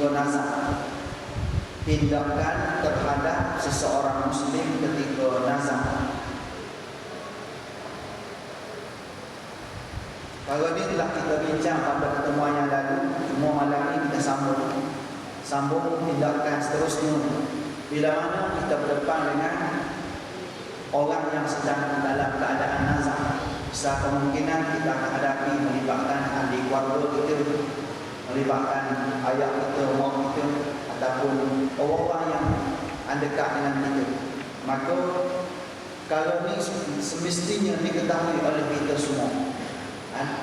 ketika nazar. Tindakan terhadap seseorang muslim ketika nazar. Kalau ini telah kita bincang pada pertemuan yang lalu, cuma malam ini kita sambung tindakan seterusnya. Bila mana kita berdepan dengan orang yang sedang dalam keadaan nazar, besar kemungkinan kita akan hadapi melibatkan ahli keluarga kita, melibatkan ayah kita, mak kita, ataupun orang-orang yang dekat dengan kita. Maka kalau ini semestinya diketahui oleh kita semua.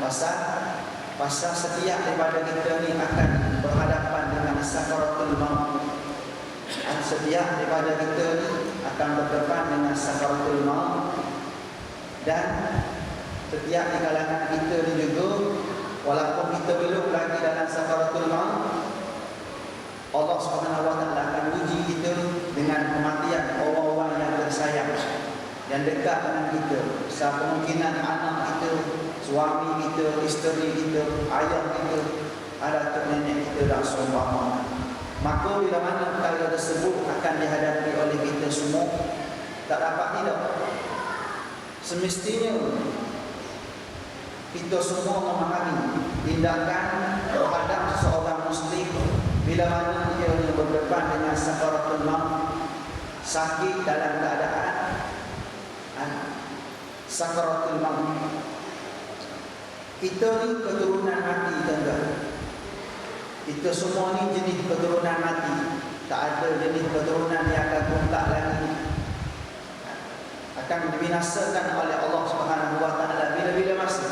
Pasal setiap daripada kita ni akan berhadapan dengan sakaratul maut. Setiap daripada kita ni akan berdepan dengan sakaratul maut. Dan setiap di kalangan kita ni juga, walaupun kita belum lagi dalam sakaratul maut, Allah SWT akan uji kita dengan kematian orang-orang yang tersayang, yang dekat dengan kita. Besar kemungkinan anak kita, suami kita, isteri kita, ayah kita, adik nenek kita dah seumpama. Maka bila mana perkara tersebut akan dihadapi oleh kita semua, tak dapat tidak. Semestinya kita semua memahami tindakan terhadap seorang muslim bila mana dia berdepan dengan sakaratul maut, sakit dalam keadaan sakaratul maut. Kita ni keturunan mati, tuan-tuan. Kita semua ni jenis keturunan mati. Tak ada jenis keturunan yang akan bongkak lagi. Akan dibinasakan oleh Allah Subhanahu Wa Taala bila-bila masa.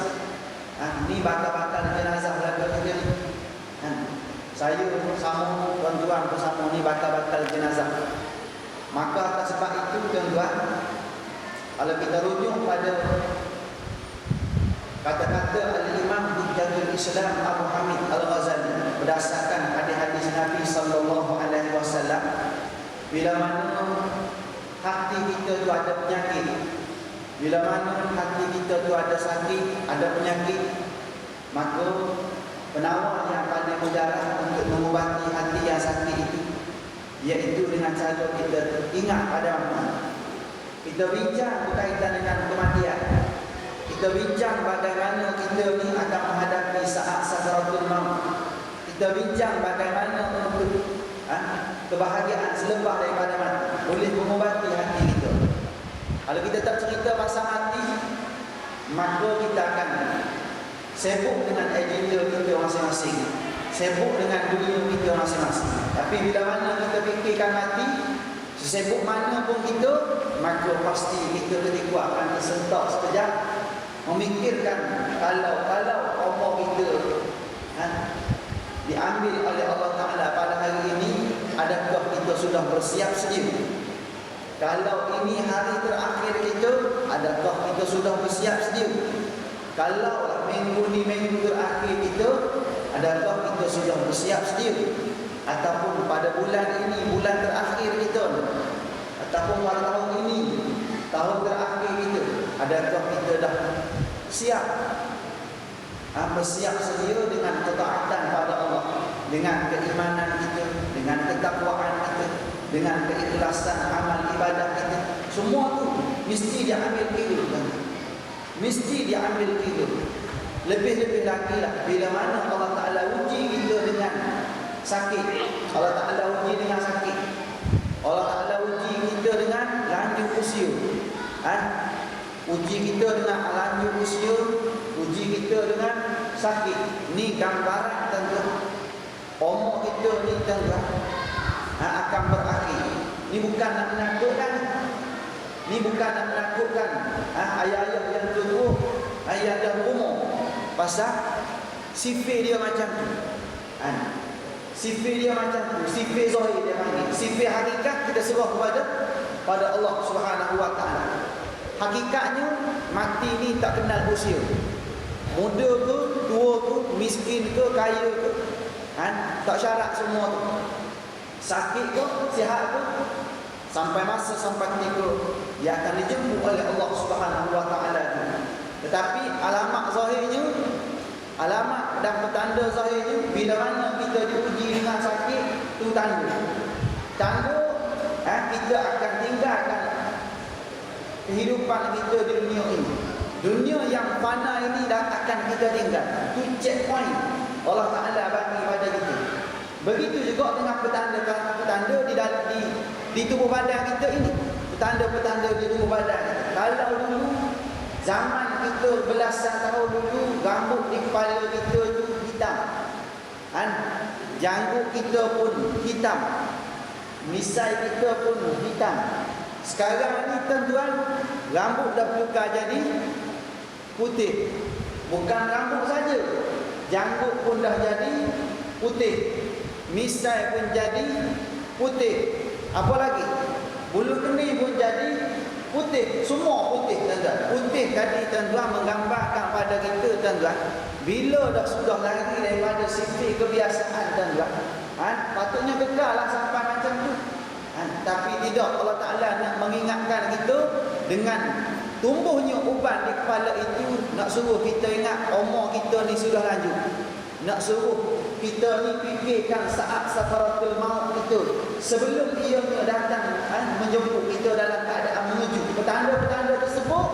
Ni bakal-bakal jenazah belakang kita ni. Saya sama tuan-tuan bersama ni bakal-bakal jenazah. Maka atas sebab itu, tuan-tuan, kalau kita rujuk pada kata-kata Al-Imam Hujjatul Islam Abu Hamid Al-Ghazali berdasarkan hadis-hadis Nabi sallallahu alaihi wasallam, bila mana hati kita tu ada penyakit, bila mana hati kita tu ada sakit, ada penyakit, maka penawar yang paling mujarab untuk mengubati hati yang sakit itu, iaitu dengan cara kita ingat pada Allah. Kita bincang berkaitan dengan kematian. Kita bincang bagaimana kita ni akan menghadapi saat sakaratul maut. Kita bincang bagaimana untuk kebahagiaan selepas daripada mati, boleh mengubati hati kita. Kalau kita tak cerita pasal mati, maka kita akan sibuk dengan agenda kita masing-masing, sibuk dengan dunia kita masing-masing. Tapi bila mana kita fikirkan mati, sesibuk mana pun kita, maka pasti kita ketika akan tersentak sekejap memikirkan kalau Allah kita diambil oleh Allah Ta'ala pada hari ini, adakah kita sudah bersiap sedia? Kalau ini hari terakhir kita, adakah kita sudah bersiap sedia? Kalau minggu ni minggu terakhir kita, adakah kita sudah bersiap sedia? Ataupun pada bulan ini bulan terakhir kita, ataupun pada tahun ini tahun terakhir kita, adakah kita dah siap bersiap sedia dengan ketaatan pada Allah, dengan keimanan kita, dengan ketakwaan kita, dengan keikhlasan amal ibadah kita? Semua tu mesti diambil kira, mesti diambil kira. Lebih-lebih lagi lah bila mana Allah Ta'ala uji kita dengan sakit. Allah Ta'ala uji dengan sakit. Allah Ta'ala uji kita dengan lanjut usia. Uji kita dengan lanjut usia, uji kita dengan sakit. Ni gambaran tentu umur kita ni tentu akan berakhir. Ni bukan nak menakutkan. Ni bukan nak menakutkan ayah-ayah yang tua, ayah yang umur. Pasal sifat dia macam tu. Sifat dia macam tu, sifat zahir dia panggil. Sifat hakikat kita serah pada Allah Subhanahu Wa Taala. Hakikatnya mati ni tak kenal usia. Muda ke, tua ke, miskin ke, kaya ke, tak syarat semua tu. Sakit ke, sihat ke, sampai masa sampai ketika dia akan dijemput oleh Allah Subhanahu Wa Taala. Tetapi alamat zahirnya, alamat dan petanda zahirnya, bila mana kita diuji dengan sakit, itu tanda. Tanda kita akan tinggalkan kehidupan kita di dunia ini. Dunia yang fana ini dah akan kita tinggal. Itu checkpoint Allah Ta'ala bagi pada kita. Begitu juga dengan petanda-petanda di tubuh badan kita ini. Petanda-petanda di tubuh badan kita. Kalau dulu zaman kita belasan tahun dulu, rambut di kepala kita itu hitam, janggut kita pun hitam, misai kita pun hitam. Sekarang ni tuan-tuan, rambut dah bertukar jadi putih. Bukan rambut saja, janggut pun dah jadi putih, misai pun jadi putih. Apa lagi? Bulu kening pun jadi putih. Semua putih, tuan-tuan. Putih tadi, tuan-tuan, menggambarkan pada kita, tuan-tuan, bila dah sudah lari daripada sifat kebiasaan, tuan-tuan, patutnya kekal lah sampai macam tu. Tapi tidak, Allah Ta'ala nak mengingatkan kita dengan tumbuhnya uban di kepala itu. Nak suruh kita ingat umur kita ni sudah lanjut. Nak suruh kita ni fikirkan saat sakaratul maut kita, sebelum ianya datang menjemput kita dalam keadaan menuju. Petanda-petanda tersebut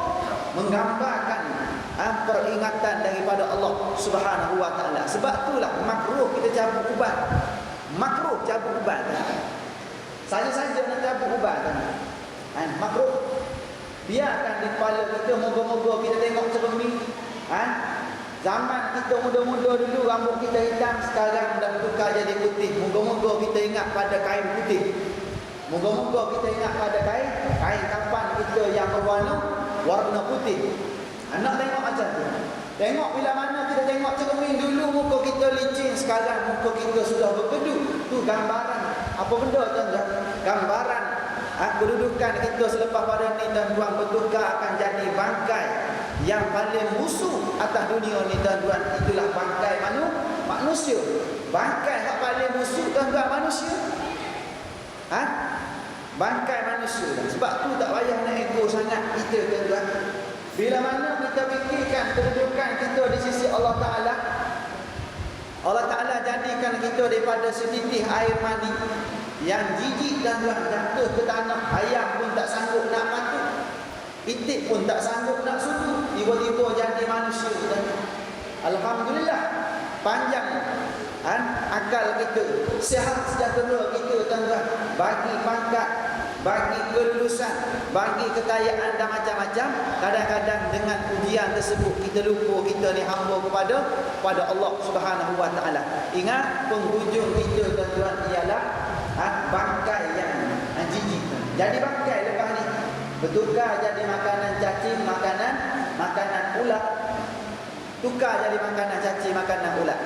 menggambarkan peringatan daripada Allah Subhanahu Wa Ta'ala. Sebab itulah makruh kita cabut ubat. Makruh cabut ubat. Saja-saja nak cabut ubat, makruh. Biarkan di kepala kita, moga-moga kita tengok cermin. Zaman kita muda-muda dulu rambut kita hitam, sekarang dah tukar jadi putih. Moga-moga kita ingat pada kain putih. Moga-moga kita ingat pada kain kafan kita yang warna putih. Nak tengok macam tu. Tengok bila mana kita tengok cermin dulu muka kita licin, sekarang muka kita sudah berkedut. Tu gambaran apa benda, tuan-tuan? Gambaran kedudukan kita selepas pada ni, tuan-tuan, bertukar akan jadi bangkai yang paling musuh atas dunia ni, tuan-tuan. Itulah bangkai manusia. Bangkai yang paling musuh, tuan-tuan, manusia. Bangkai manusia. Sebab tu tak payah nak ego sangat kita, tuan-tuan. Bila mana kita fikirkan kedudukan kita di sisi Allah Ta'ala, Allah Ta'ala jadikan kita daripada setitik air mani yang jijik, tuan-tuan, jatuh ke tanah. Ayam pun tak sanggup nak patut, itik pun tak sanggup nak sudu, tiba-tiba jadi manusia, tuan-tuan. Alhamdulillah, panjang akal kita, sihat sejahtera kita, tuan-tuan. Bagi pangkat, bagi kelulusan, bagi kekayaan dan macam-macam. Kadang-kadang dengan ujian tersebut kita lupa kita ni hamba kepada Allah Subhanahu Wa Ta'ala. Ingat, penghujung kita, tuan-tuan, ialah bangkai yang jijik. Jadi bangkai lepas ni bertukar jadi makanan cacing, makanan ulat. Tukar jadi makanan cacing, makanan ulat.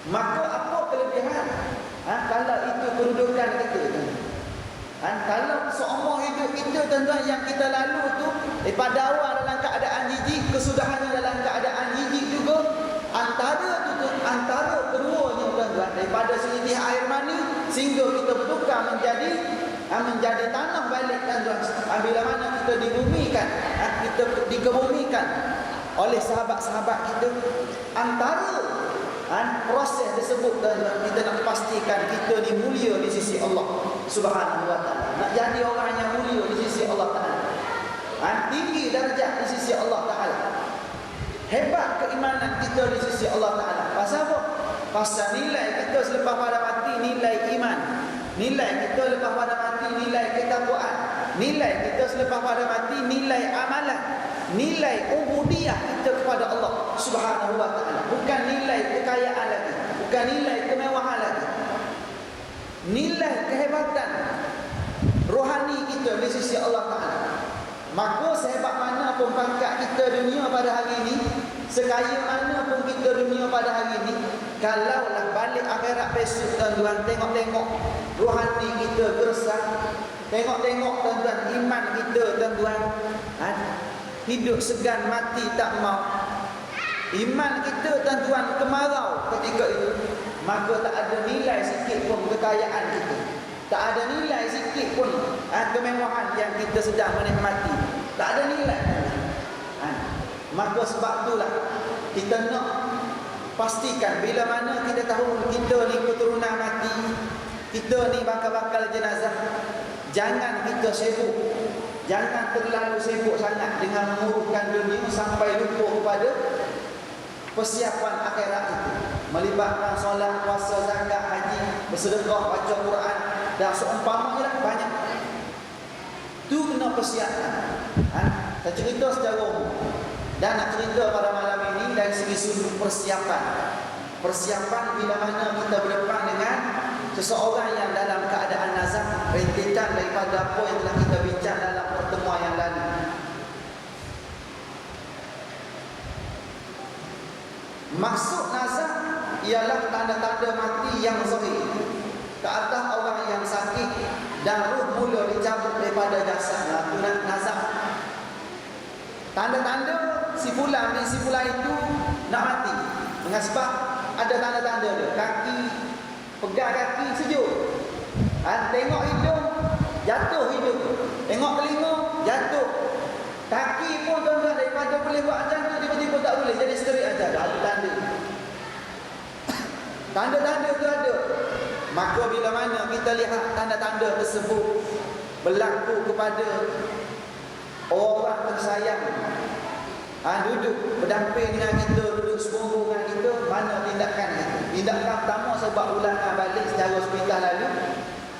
Maka apa kelebihan kalau itu kedudukan kita, kalau seumur hidup kita, tuan-tuan, yang kita lalu tu daripada awal dalam keadaan jijik, kesudahannya dalam keadaan jijik juga. Antara keduanya, tuan-tuan, daripada setitik air mani sehingga kita bertukar menjadi tanah balik, tuan-tuan. Bila mana kita dibumikan, kita dikebumikan oleh sahabat-sahabat kita. Antara proses tersebut, tuan-tuan, kita nak pastikan kita ni mulia di sisi Allah Subhanahu Wa Ta'ala. Nak jadi orang yang mulia di sisi Allah Ta'ala, tinggi darjat di sisi Allah Ta'ala, hebat keimanan kita di sisi Allah Ta'ala. Pasal apa? Pasal nilai kita selepas pada mati, nilai iman. Nilai kita selepas pada mati, nilai ketakwaan. Nilai kita selepas pada mati, nilai amalan. Nilai ubudiyah kita kepada Allah Subhanahu Wa Ta'ala. Bukan nilai kekayaan lagi, bukan nilai kemewahan lagi. Nilai kehebatan rohani kita di sisi Allah Ta'ala. Maka sehebat mana pun pangkat kita dunia pada hari ini, sekaya mana pun kita dunia pada hari ini, kalaulah balik akhirat besok, tuan-tuan, tengok-tengok rohani kita gersang, tengok-tengok, tuan-tuan, iman kita, tuan-tuan, hidup segan mati tak mau. Iman kita, tuan-tuan, kemarau ketika itu. Maka tak ada nilai sikit pun kekayaan kita, tak ada nilai sikit pun kemewahan yang kita sedang menikmati. Tak ada nilai. Maka sebab itulah kita nak pastikan bila mana kita tahu kita ni keturunan mati, kita ni bakal-bakal jenazah, jangan kita sibuk, jangan terlalu sibuk sangat dengan menguruskan dunia sampai lupa kepada persiapan akhirat itu, melibatkan solat, puasa, zakat, haji, bersedekah, baca Quran dan seumpamanya banyak. Tu kena persiapkan. Saya cerita secara umum dan nak cerita pada malam ini dari segi sudut persiapan. Persiapan bila mana kita berdepan dengan seseorang yang dalam keadaan nazak, rentetan daripada apa yang telah kita bincang dalam pertemuan yang lalu. Maksud nazak ialah tanda-tanda mati yang zahir ke atas orang yang sakit dan ruh mula dicabut daripada jasad. Itu nazak. Tanda-tanda si fulan dan si fulan itu nak mati dengan sebab ada tanda-tanda dia. Kaki, pegang kaki sejuk. Tengok hidung, jatuh hidung. Tengok telinga, jatuh. Kaki pun tuan-tuan daripada boleh buat macam tu, tiba-tiba tak boleh, jadi sterik aja. Ada tanda. Tanda-tanda tu ada. Maka bila mana kita lihat tanda-tanda tersebut berlaku kepada orang tersayang, duduk berdamping dengan kita, duduk sebuah dengan kita, mana tindakan kita? Tindakan pertama sebab ulangan balik secara hospital lalu.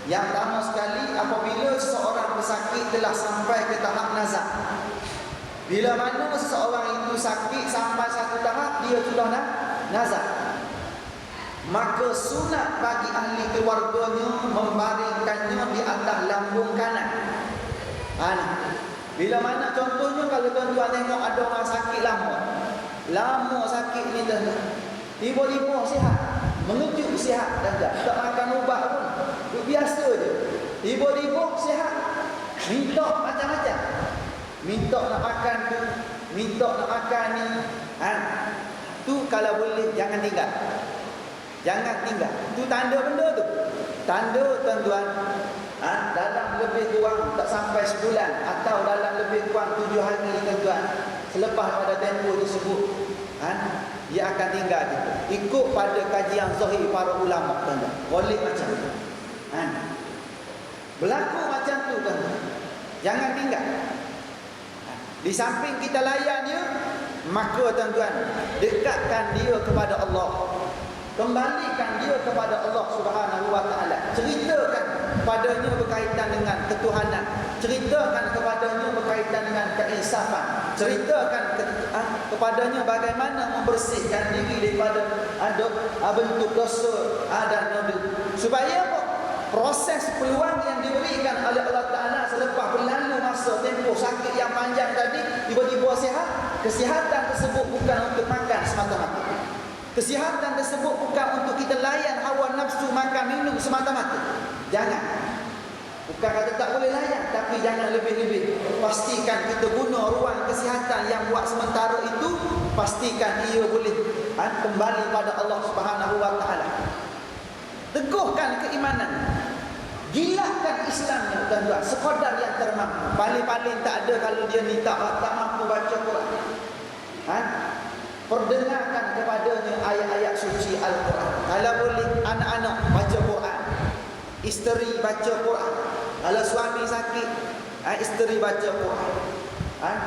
Yang pertama sekali, apabila seseorang pesakit telah sampai ke tahap nazak. Bila mana seseorang itu sakit sampai satu tahap, dia sudah nazak, maka sunat bagi ahli keluarganya membaringkannya di atas lambung kanan. Bila mana contohnya kalau tuan-tuan tengok ada orang sakit lama sakit ni dah, tiba-tiba sihat, mengejut sihat dah, tak makan ubat pun, duk biasa je, tiba-tiba sihat, minta macam-macam, minta nak makan tu, minta nak makan ni, tu kalau boleh jangan tinggal. Jangan tinggal. Itu tanda benda tu. Tanda tuan-tuan, dalam lebih kurang tak sampai sebulan atau dalam lebih kurang 7 hari tuan-tuan, selepas pada tempoh tersebut, dia akan tinggal gitu. Ikut pada kajian zahir para ulama tuan-tuan. Boleh macam tu. Berlaku macam tu tuan-tuan. Jangan tinggal. Di samping kita layan dia, maka tuan-tuan, dekatkan dia kepada Allah. Kembalikan dia kepada Allah Subhanahu wa taala. Ceritakan kepadanya berkaitan dengan ketuhanan. Ceritakan kepadanya berkaitan dengan keinsafan. Ceritakan kepadanya bagaimana membersihkan diri daripada bentuk dosa dan noda. Supaya apa? Proses peluang yang diberikan oleh Allah Taala selepas berlalu masa tempoh sakit yang panjang tadi, tiba-tiba sihat. Kesihatan tersebut bukan untuk makan semata-mata. Kesihatan tersebut bukan untuk kita layan hawa nafsu makan minum semata-mata. Jangan. Bukan kata tak boleh layan, tapi jangan lebih-lebih. Pastikan kita guna ruang kesihatan yang buat sementara itu, pastikan ia boleh kembali pada Allah Subhanahu wa taala. Teguhkan keimanan. Gilakan Islamnya tuan-tuan, sekadar yang termampu. Paling-paling tak ada kalau dia ni tak mampu baca Quran. Perdengarkan kepadanya ayat-ayat suci Al-Quran. Kalau boleh anak-anak baca Quran, isteri baca Quran. Kalau suami sakit, isteri baca Quran.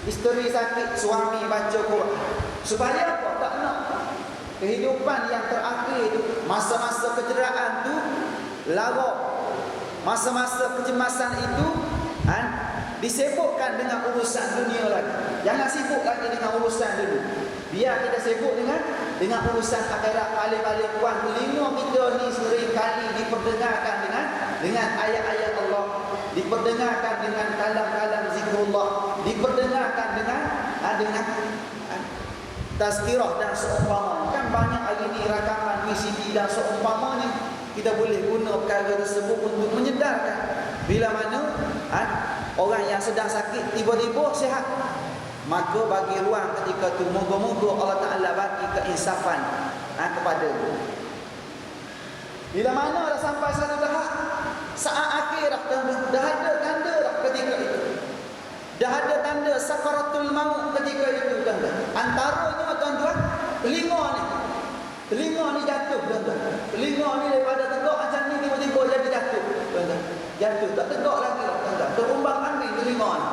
Isteri sakit, suami baca Quran. Supaya apa? Tak nak kehidupan yang terakhir itu, masa-masa kecederaan tu lara, masa-masa kecemasan itu disibukkan dengan urusan dunia lagi. Jangan sibuk lagi dengan urusan dulu. Biar kita sibuk dengan urusan akhirat. Paling-paling kurang telinga kita ni sering kali diperdengarkan dengan ayat-ayat Allah, diperdengarkan dengan kalam-kalam zikrullah, diperdengarkan dengan tazkirah dan seumpamanya. Kan banyak hari ni rakaman VCD dan seumpamanya. Kita boleh guna perkara tersebut untuk menyedarkan bila mana orang yang sedang sakit tiba-tiba sihat. Maka bagi ruang ketika itu, moga-moga Allah Ta'ala bagi keinsafan kepada dia. Bila mana dah sampai satu tahap, saat akhir dah ada tanda dah ketika itu. Dah ada tanda sakaratul maut ketika itu tuan-tuan. Antaranya tuan-tuan, telinga ni jatuh tuan-tuan. Telinga ni daripada tegak macam ni tak tegak lagi lah tuan-tuan. Terumbang ambing telinga ni.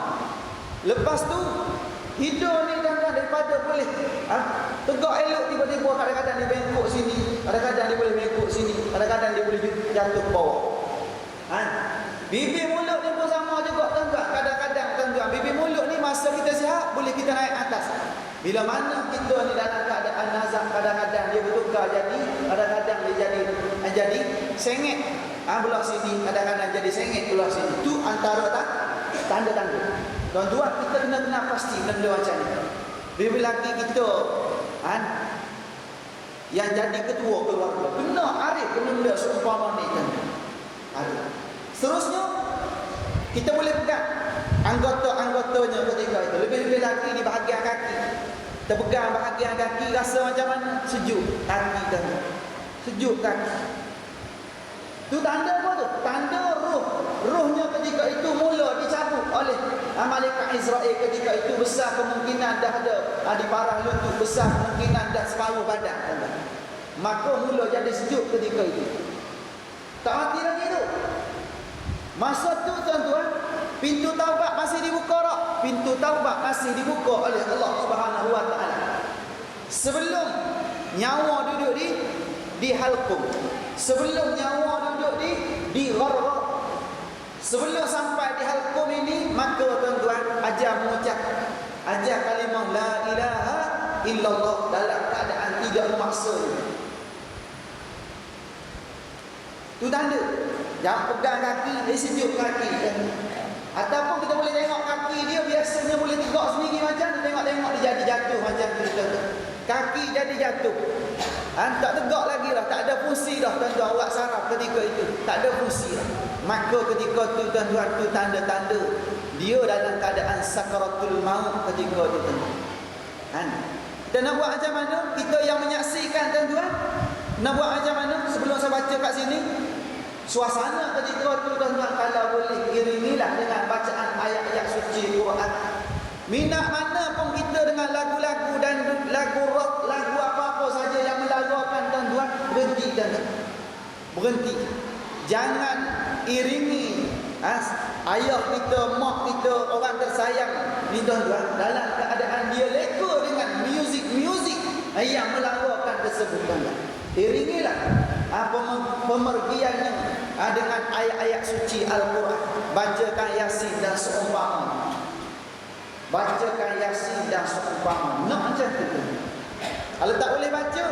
Lepas tu hidup ni tuan-tuan daripada boleh tegak elok, tiba-tiba kadang-kadang dia bengkok sini, kadang-kadang dia boleh bengkok sini, kadang-kadang dia boleh jatuh ke bawah. Bibir mulut ni pun sama juga tuan-tuan. Kadang-kadang tuan-tuan bibir mulut ni masa kita sihat boleh kita naik atas. Bila mana kita ni dalam keadaan nazak, kadang-kadang dia bertukar jadi, kadang-kadang dia jadi sengit. Belah sini, kadang-kadang jadi sengit belah sini. Tu antara tanda-tanda. Tuan-tuan, kita kena pasti benda macam ni. Bila lagi kita yang jadi ketua keluarga, kena arif benda seumpama ni kan. Seterusnya kita boleh pegang anggota-anggotanya ketika itu. Lebih-lebih lagi di bahagian kaki. Kita pegang bahagian kaki, rasa macam mana? Sejuk kaki kan. Sejuk kaki. Itu tanda apa tu? Tanda roh. Rohnya ketika itu mula dicabut oleh malaikat Israel ketika itu. Besar kemungkinan dah ada di parah lutut, besar kemungkinan dah separuh badan. Maka mula jadi sejuk ketika itu. Tak mati lagi tu. Masa tu tuan-tuan, pintu taubat masih dibuka tak? Pintu taubat masih dibuka oleh Allah Subhanahu Wa Taala. Sebelum nyawa duduk di halqum, sebelum nyawa duduk di ghargha, sebelum sampai di halqum ini, maka tuan-tuan ajar mengucap, ajar kalimah la ilaha illallah dalam keadaan tidak memaksa. Itu tanda. Jangan pegang kaki, dia sejuk kaki. Ataupun kita boleh tengok kaki dia, biasanya boleh tegak sendiri macam tu. Tengok-tengok dia jadi jatuh macam tu. Kaki jadi jatuh. Tak tegak lagi lah, tak ada fungsi dah tuan-tuan awak saraf ketika itu. Tak ada fungsi lah. Maka ketika tu tuan-tuan, tu tanda-tanda dia dalam keadaan sakaratul maut ketika itu tuan-tuan. Kita nak buat macam mana? Kita yang menyaksikan tuan-tuan, nak buat macam mana? Sebelum saya baca kat sini, suasana ketika itu tuan-tuan, kalau boleh iringilah dengan bacaan ayat-ayat suci Quran. Minat mana pun kita dengan lagu-lagu dan lagu rock, lagu apa-apa saja yang melagakan tuan-tuan, berhenti tuan-tuan. Berhenti. Jangan iringi ayah kita, mak kita, orang tersayang ni tuan-tuan, dalam keadaan dia leka dengan muzik-muzik yang melagakan tersebut tuan-tuan. Iringilah pemergiannya dengan ayat-ayat suci Al-Quran. Bacakan Yasin dan seumpama. Bacakan Yasin dan seumpama. Nak macam tu. Kalau tak boleh baca,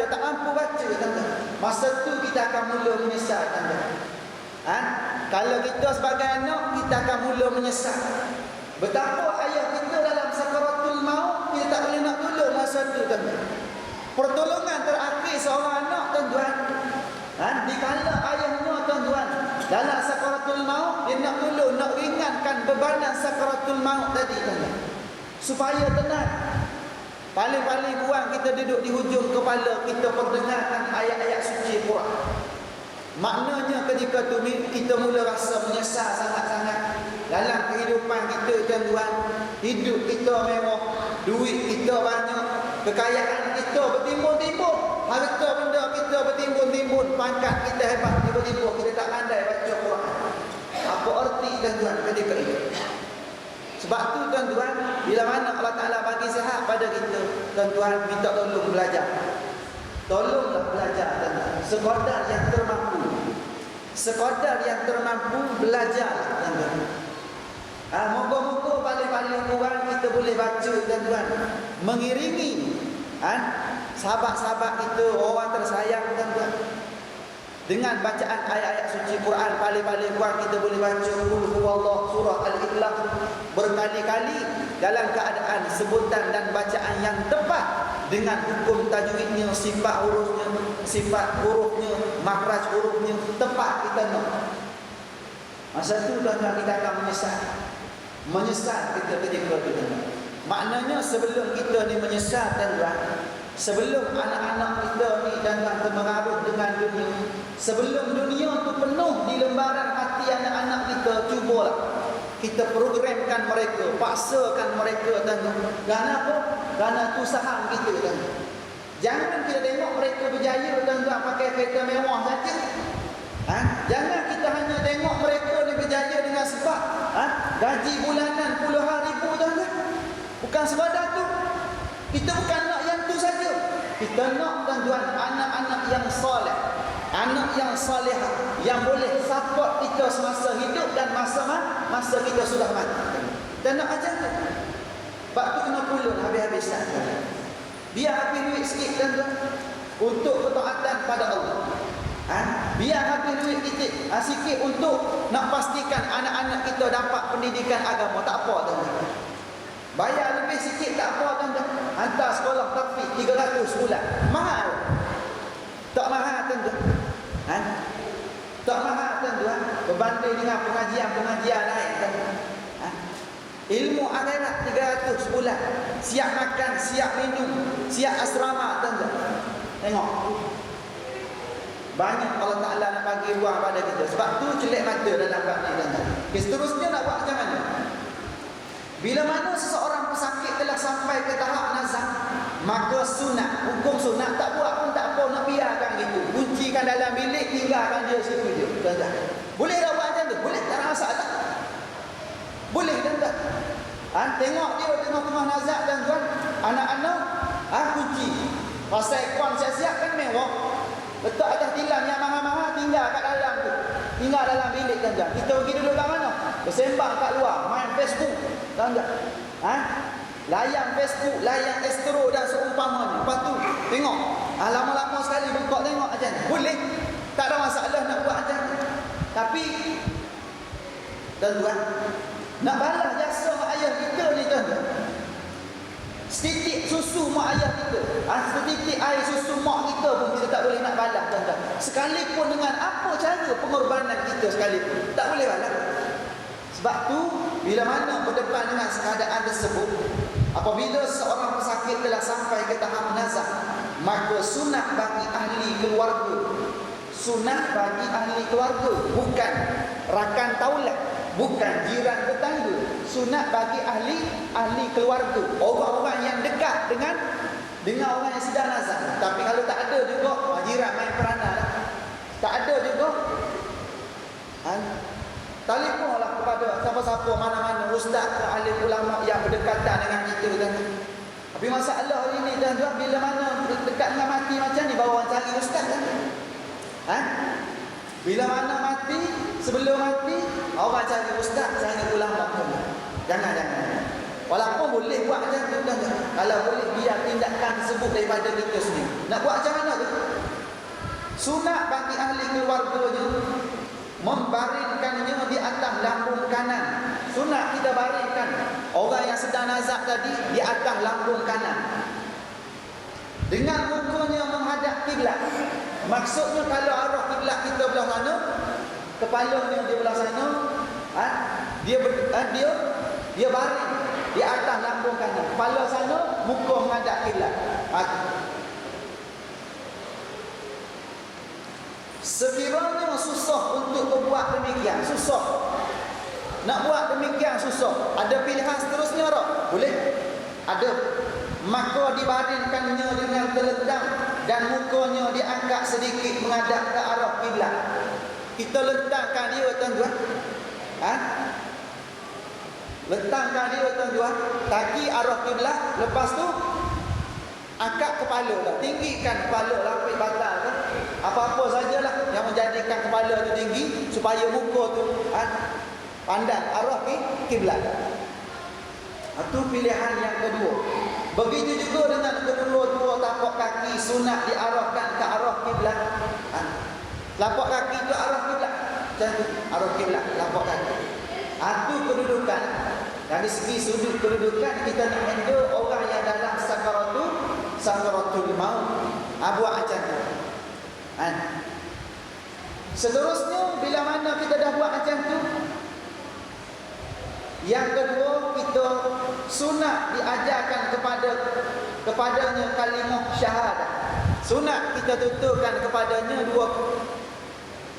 tak mampu baca tuan-tuan, masa tu kita akan mula menyesal tuan-tuan. Kalau kita sebagai anak, kita akan mula menyesal. Betapa ayah kita dalam sakaratul maut, kita tak boleh nak tolong masa tu tuan-tuan. Pertolongan terakhir seorang anak tuan-tuan, dikala ayahnya tuan-tuan dalam sakaratul maut, dia nak tolong, nak ringankan bebanan sakaratul maut tadi tuan-tuan, supaya tenang. Paling-paling buang kita duduk di hujung kepala, kita perdengarkan ayat-ayat suci Quran. Maknanya ketika tu kita mula rasa menyesal sangat-sangat dalam kehidupan kita tuan-tuan. Hidup kita mewah, duit kita banyak, kekayaan kita bertimbun-timbun, harta benda kita bertimbun-timbun, pangkat kita hebat, tiba-tiba kita tak pandai baca Quran. Apa arti tuan-tuan ketika itu? Sebab tu tuan-tuan, bila mana Allah Ta'ala bagi sihat pada kita, tuan-tuan, minta tolong belajar. Tolonglah belajar tuan-tuan, sekadar yang termampu. Sekadar yang termampu, belajar tuan-tuan. Moga-moga paling-paling kurang kita boleh baca tuan-tuan, mengiringi sahabat-sahabat kita, orang tersayang tuan-tuan, dengan bacaan ayat-ayat suci Quran. Paling-paling kurang kita boleh baca Qul huwallahu, surah Al-Ikhlas berkali-kali dalam keadaan sebutan dan bacaan yang tepat dengan hukum tajwidnya, sifat hurufnya, makhraj hurufnya tepat kita nak. Masa tu tuan-tuan kita akan menyesal kita ketika itu. Maknanya sebelum kita ni menyesal tuan-tuan, sebelum anak-anak kita ni tuan-tuan terpengaruh dengan dunia, sebelum dunia tu penuh di lembaran hati anak-anak kita, cubalah kita programkan mereka, paksakan mereka tuan-tuan. Kerana apa? Kerana tu saham kita tuan-tuan. Jangan kita tengok mereka berjaya tuan-tuan pakai kereta mewah saja. Jangan kita gaji bulanan puluhan ribu tuan-tuan. Bukan sekadar tu. Kita bukan nak yang tu saja. Kita nak tuan-tuan anak-anak yang soleh, anak yang salihah, yang boleh support kita semasa hidup dan masa kita sudah mati. Kita nak ajar tu. Sebab tu kena pulun habis-habisan. Biar habis duit sikit tuan-tuan untuk ketaatan pada Allah. Biar habis duit sikit untuk nak pastikan anak-anak kita dapat pendidikan agama. Tak apa tuan-tuan. Bayar lebih sikit tak apa tuan-tuan. Hantar sekolah tahfiz 300 sebulan. Mahal. Tak mahal tuan-tuan. Tak mahal tuan-tuan. Berbanding dengan pengajian-pengajian lain tuan-tuan. Ilmu akhirat 300 sebulan. Siap makan, siap minum, siap asrama tuan-tuan. Tengok. Banyak Allah Ta'ala nak bagi ruang pada kita. Sebab tu celik mata dalam bab ni tuan-tuan. Okay, seterusnya nak buat macam mana? Bila mana seseorang pesakit telah sampai ke tahap nazak, maka sunat, hukum sunat tak buat pun tak apa, nak biarkan gitu. Kuncikan dalam bilik, tinggalkan dia situ je. Tuan-tuan. Boleh tak buat macam tu? Boleh, tak ada masalah. Boleh tuan-tuan. Tengok dia tengah-tengah nazak tuan-tuan. Anak-anak kunci. Pasal ekon siap-siap kan mewah. Letak atas tilam yang mahal-mahal, tinggal kat dalam tu. Tinggal dalam bilik tuan-tuan. Kita pergi duduk kat mana? Bersembang kat luar, main Facebook. Tuan-tuan. Layan Facebook, layan Astro dan seumpamanya. Lepas tu tengok. Lama-lama sekali buka tengok macam ni. Boleh. Tak ada masalah nak buat macam ni. Tapi tuan-tuan, nak balas jasa mak ayah kita ni tuan-tuan. Setitik susu mak ayah kita, setitik air susu mak kita pun kita tak boleh nak balas tuan-tuan. Sekalipun dengan apa cara pengorbanan kita sekalipun, tak boleh balas. Sebab tu bila mana berdepan dengan keadaan tersebut, apabila seorang pesakit telah sampai ke tahap nazak, maka sunat bagi ahli keluarga, sunat bagi ahli keluarga, bukan rakan taulat, bukan jiran tetangga, sunat bagi ahli keluarga, orang-orang yang dekat dengan orang yang sedang nazak. Tapi kalau tak ada juga, jiran main peranan lah. Tak ada juga, telefonlah kepada siapa-siapa, mana-mana ustaz atau alim ulama yang berdekatan dengan kita tuan-tuan. Tapi masalah hari ni tuan-tuan, bila mana dekat dengan mati macam ni, bawa orang cari ustaz kan? Bila mana mati, sebelum mati, orang cari ustaz, cari ulama tuan-tuan. Jangan. Walaupun boleh buat macam tu tuan-tuan. Kalau boleh, biar tindakan tersebut daripada kita sendiri. Nak buat macam mana tu? Sunat bagi ahli keluarganya membaringkannya di atas lambung kanan. Sunat kita baringkan orang yang sedang nazak tadi di atas lambung kanan, dengan mukanya menghadap kiblat. Maksudnya kalau arah kiblat kita belah sana, kepalanya di belah sana, dia baring di atas lambung kanan. Kepala sana, muka menghadap kiblat. Sekiranya susah untuk berbuat demikian, susah. Nak buat demikian susah. Ada pilihan seterusnya tak? Boleh. Ada. Maka dibaringkannya dengan terledam dan mukanya diangkat sedikit menghadap ke arah kiblat. Kita letakkan dia tuan-tuan. Letakkan dia tuan-tuan, kaki arah kiblat, lepas tu angkat kepala lah, tinggikan kepala, lapik batal tu. Apa-apa sajalah yang menjadikan kepala tu tinggi supaya muka tu pandang arah kiblat. Itu pilihan yang kedua. Begitu juga dengan kedua-dua tapak kaki sunat diarahkan ke arah kiblat. Tapak kaki ke arah kiblat. Macam tu, arah kiblat, tapak kaki. Itu kedudukan. Dari segi sudut kedudukan, kita nak handle orang yang dalam sakaratul maut. Buat macam tu. Seterusnya, bila mana kita dah buat macam tu, yang kedua, kita sunat diajarkan kepadanya kalimah syahadah. Sunat kita tuturkan kepadanya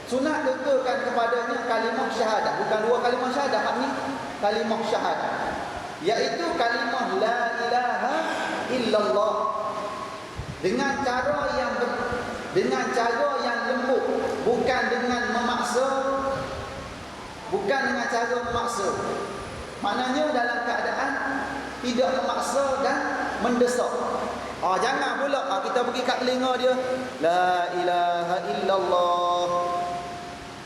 sunat tuturkan kepadanya kalimah syahadah. Bukan dua kalimah syahadah, ini kalimah syahadah, iaitu kalimah la ilaha illallah, dengan cara yang lembut, bukan dengan memaksa, bukan dengan cara memaksa. Maknanya dalam keadaan tidak memaksa dan mendesak. Jangan pula kita pergi kat telinga dia, la ilaha illallah,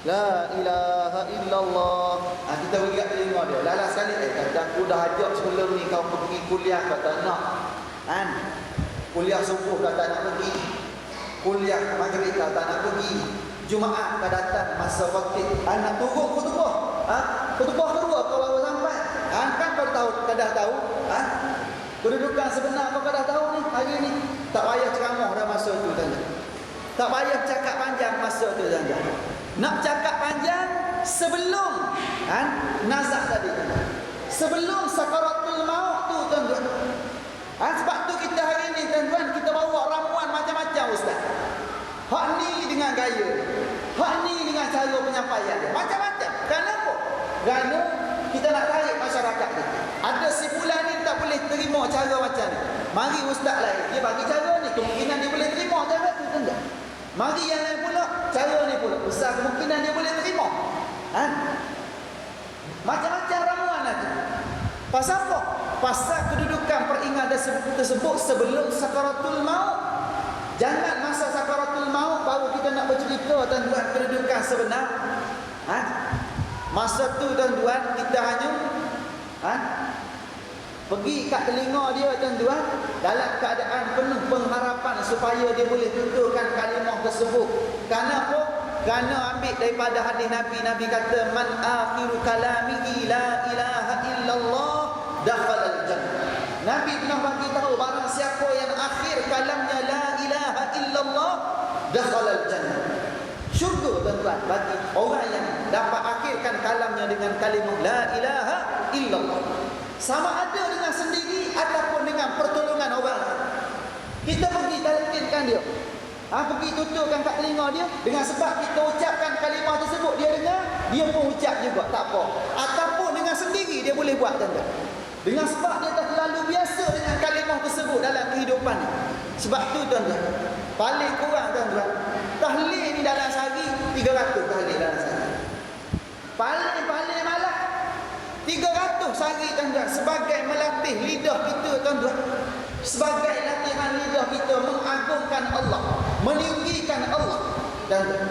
la ilaha illallah. Kita pergi kat telinga dia. Lala sekali kata aku dah ajak sebelum ni kau pergi kuliah, kata nak. Kuliah subuh kata nak pergi, kuliah maghrib kata nak pergi, Jumaat kau datang masa waktu nak turun khutbah. Khutbah kedua kau baru sampai. Kan kau tahu, kau dah tahu kedudukan sebenar kau dah tahu ni hari ni. Tak payah ceramah dah masa tu tanda. Tak payah cakap panjang masa tu tanda. Nak cakap panjang sebelum nazak tadi tanda. Sebelum sakaratul maut tu tuan-tuan. Sebab tu kita hari ni tuan-tuan kita bawa ramuan macam-macam ustaz. Hak ni dengan gaya, hak ni dengan cara penyampaian dia macam-macam. Kenapa? Kerana kita nak tarik masyarakat ni. Ada si fulan ni tak boleh terima cara macam ni. Mari ustaz lain, dia bagi cara ni, kemungkinan dia boleh terima cara tu tak? Mari yang lain pula, cara ni pula, besar kemungkinan dia boleh terima. Macam-macam ramuan lagi. Pasal apa? Pasal kedudukan peringatan tersebut sebelum sakaratul maut. Jangan masa sakaratul maut baru kita nak bercerita tuan-tuan kedudukan sebenar. Masa tu tuan-tuan kita hanya pergi kat telinga dia tuan-tuan dalam keadaan penuh pengharapan supaya dia boleh tuturkan kalimah tersebut. Kenapa? Kerana ambil daripada hadis Nabi. Nabi kata man akhiru kalamihi la ilaha illallah dakhala al-jannah. Nabi pernah bagi tahu barang siapa yang akhir kalamnya la ilaha illallah dakhala al-jannah. Syurga tuan-tuan bagi orang yang dapat akhirkan kalamnya dengan kalimah la ilaha illallah. Sama ada dengan sendiri ataupun dengan pertolongan orang. Kita pergi talqinkan dia. Pergi tuturkan kat telinga dia dengan sebab kita ucapkan kalimah tersebut dia dengar, dia pun ucap juga tak apa. Ataupun dengan sendiri dia boleh buat tuan-tuan. Dengan sebab dia dah terlalu biasa dengan kalimah tersebut dalam kehidupan ni. Sebab tu tuan-tuan, paling kurang tuan-tuan, tahlil ni dalam sehari 300 tahlil dalam sehari. Paling malah 300 sehari tuan-tuan, sebagai melatih lidah kita tuan-tuan. Sebagai latihan lidah kita mengagungkan Allah, meninggikan Allah tuan-tuan.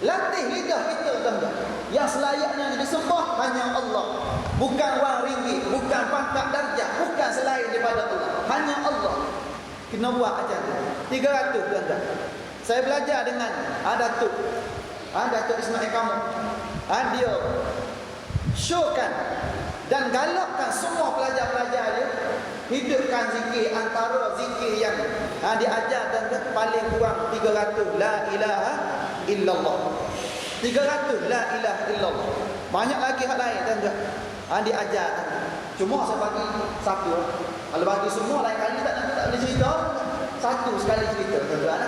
Latih lidah kita tuan-tuan. Yang selayaknya disembah hanya Allah. Bukan wang ringgit, bukan pangkat darjah, bukan selain daripada Allah. Hanya Allah. Kena buat macam tu. 300 tuan-tuan. Saya belajar dengan Datuk Ismail Kamu. Dia showkan dan galakkan semua pelajar-pelajar dia hidupkan zikir antara zikir yang diajar dan paling kurang 300 la ilaha illallah. 300 la ilaha illallah. Banyak lagi hal lain tuan-tuan. Diajar. Cuma saya bagi satu. Kalau bagi semua lain kali tak boleh cerita. Satu sekali cerita tuan-tuan.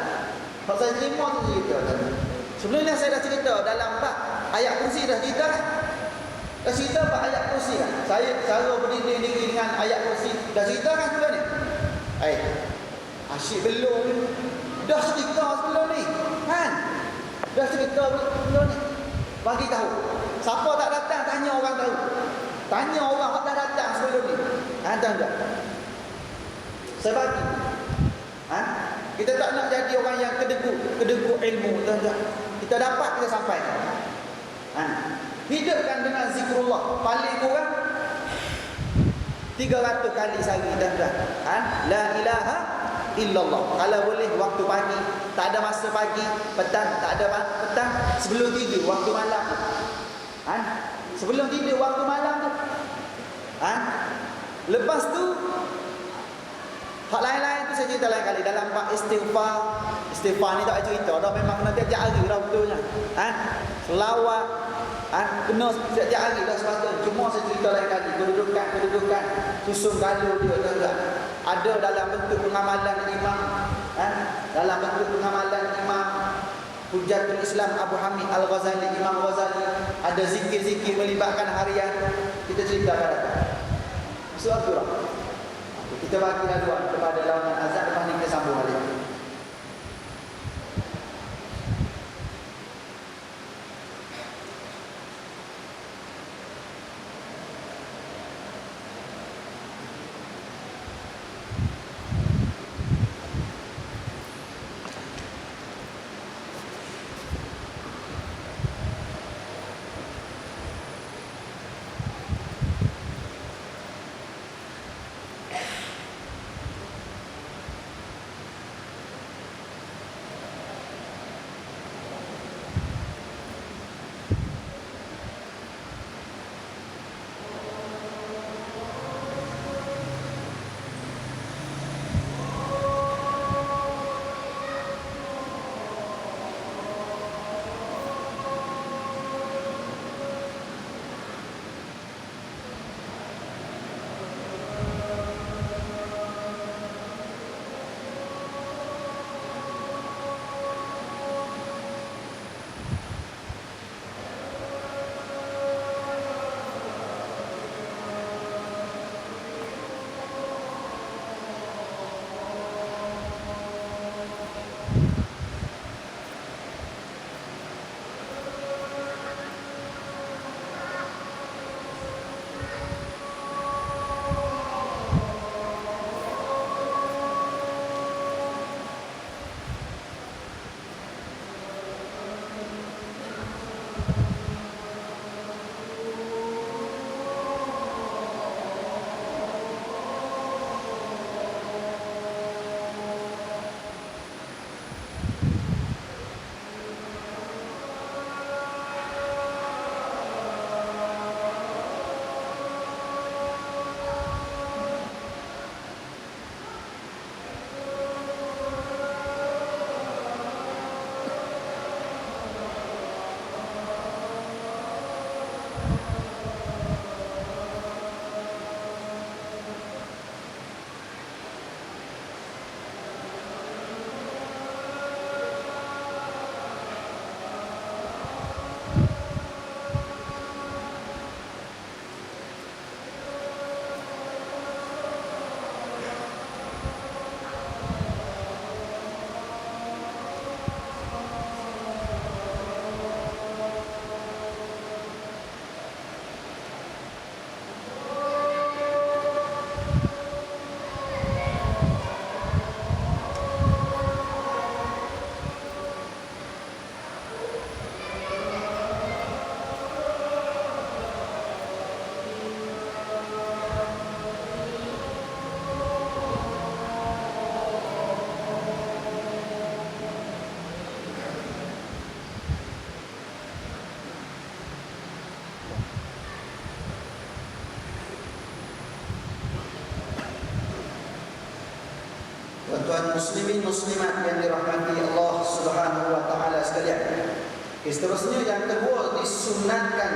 Kalau saya terima tu cerita tuan-tuan. Sebelum ni saya dah cerita dalam bab ayat kursi dah cerita kan? Dah cerita bab ayat kursi kan? Saya cara berdiri dengan ayat kursi dah cerita kan sebelum ni? Asyik belum ni. Dah cerita sebelum ni kan? Dah cerita belum ni. Bagi tahu. Siapa tak datang tanya orang tahu. Tanya orang tak datang sebelum ni. Tuan-tuan. Saya bagi. Kita tak nak jadi orang yang kedegu ilmu tuan-tuan. Kita dapat kita sampaikan. Hidupkan dengan zikrullah paling kurang 300 kali sehari tuan-tuan. La ilaha illallah. Kalau boleh waktu pagi, tak ada masa pagi, petang, tak ada petang, sebelum tidur waktu malam. Sebelum tidur waktu malam tu. Lepas tu hak lain-lain tu saya cerita lain kali dalam bab istighfar. Istighfar ni tak cerita dah, memang kena tiap hari dah betulnya. Selawat kena tiap hari dah sepatutnya. Cuma saya cerita lain kali kedudukan susun galuh dia tuan-tuan. Ada dalam bentuk pengamalan imam. Dalam bentuk pengamalan imam Hujatul Islam Abu Hamid Al-Ghazali, Imam Ghazali. Ada zikir-zikir melibatkan harian. Kita cerita pada surah. Kita bagi laluan kepada lawan azan, lepas ni kita sambung balik. Tuan-tuan muslimin muslimat yang dirahmati Allah Subhanahu wa taala sekalian. Seterusnya yang kedua, disunatkan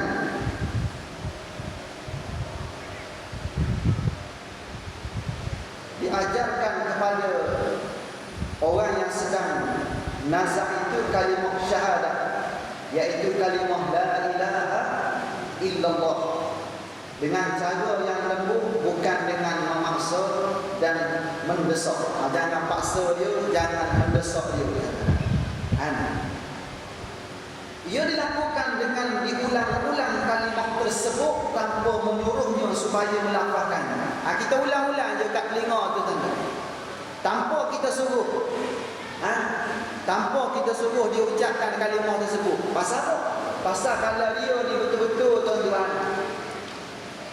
diajarkan kepada orang yang sedang nazak itu kalimah syahadat, yaitu kalimah la ilaha illallah, dengan cara yang lembut, bukan dengan memaksa dan mendesak. Jangan paksa dia, jangan mendesak dia. Ia dilakukan dengan diulang-ulang kalimah tersebut tanpa menyuruhnya supaya melafazkan. Kita ulang-ulang je kat telinga tu tuan-tuan. Tanpa kita suruh. Tanpa kita suruh dia ucapkan kalimah tersebut. Pasal apa? Pasal kalau dia ni betul-betul tuan-tuan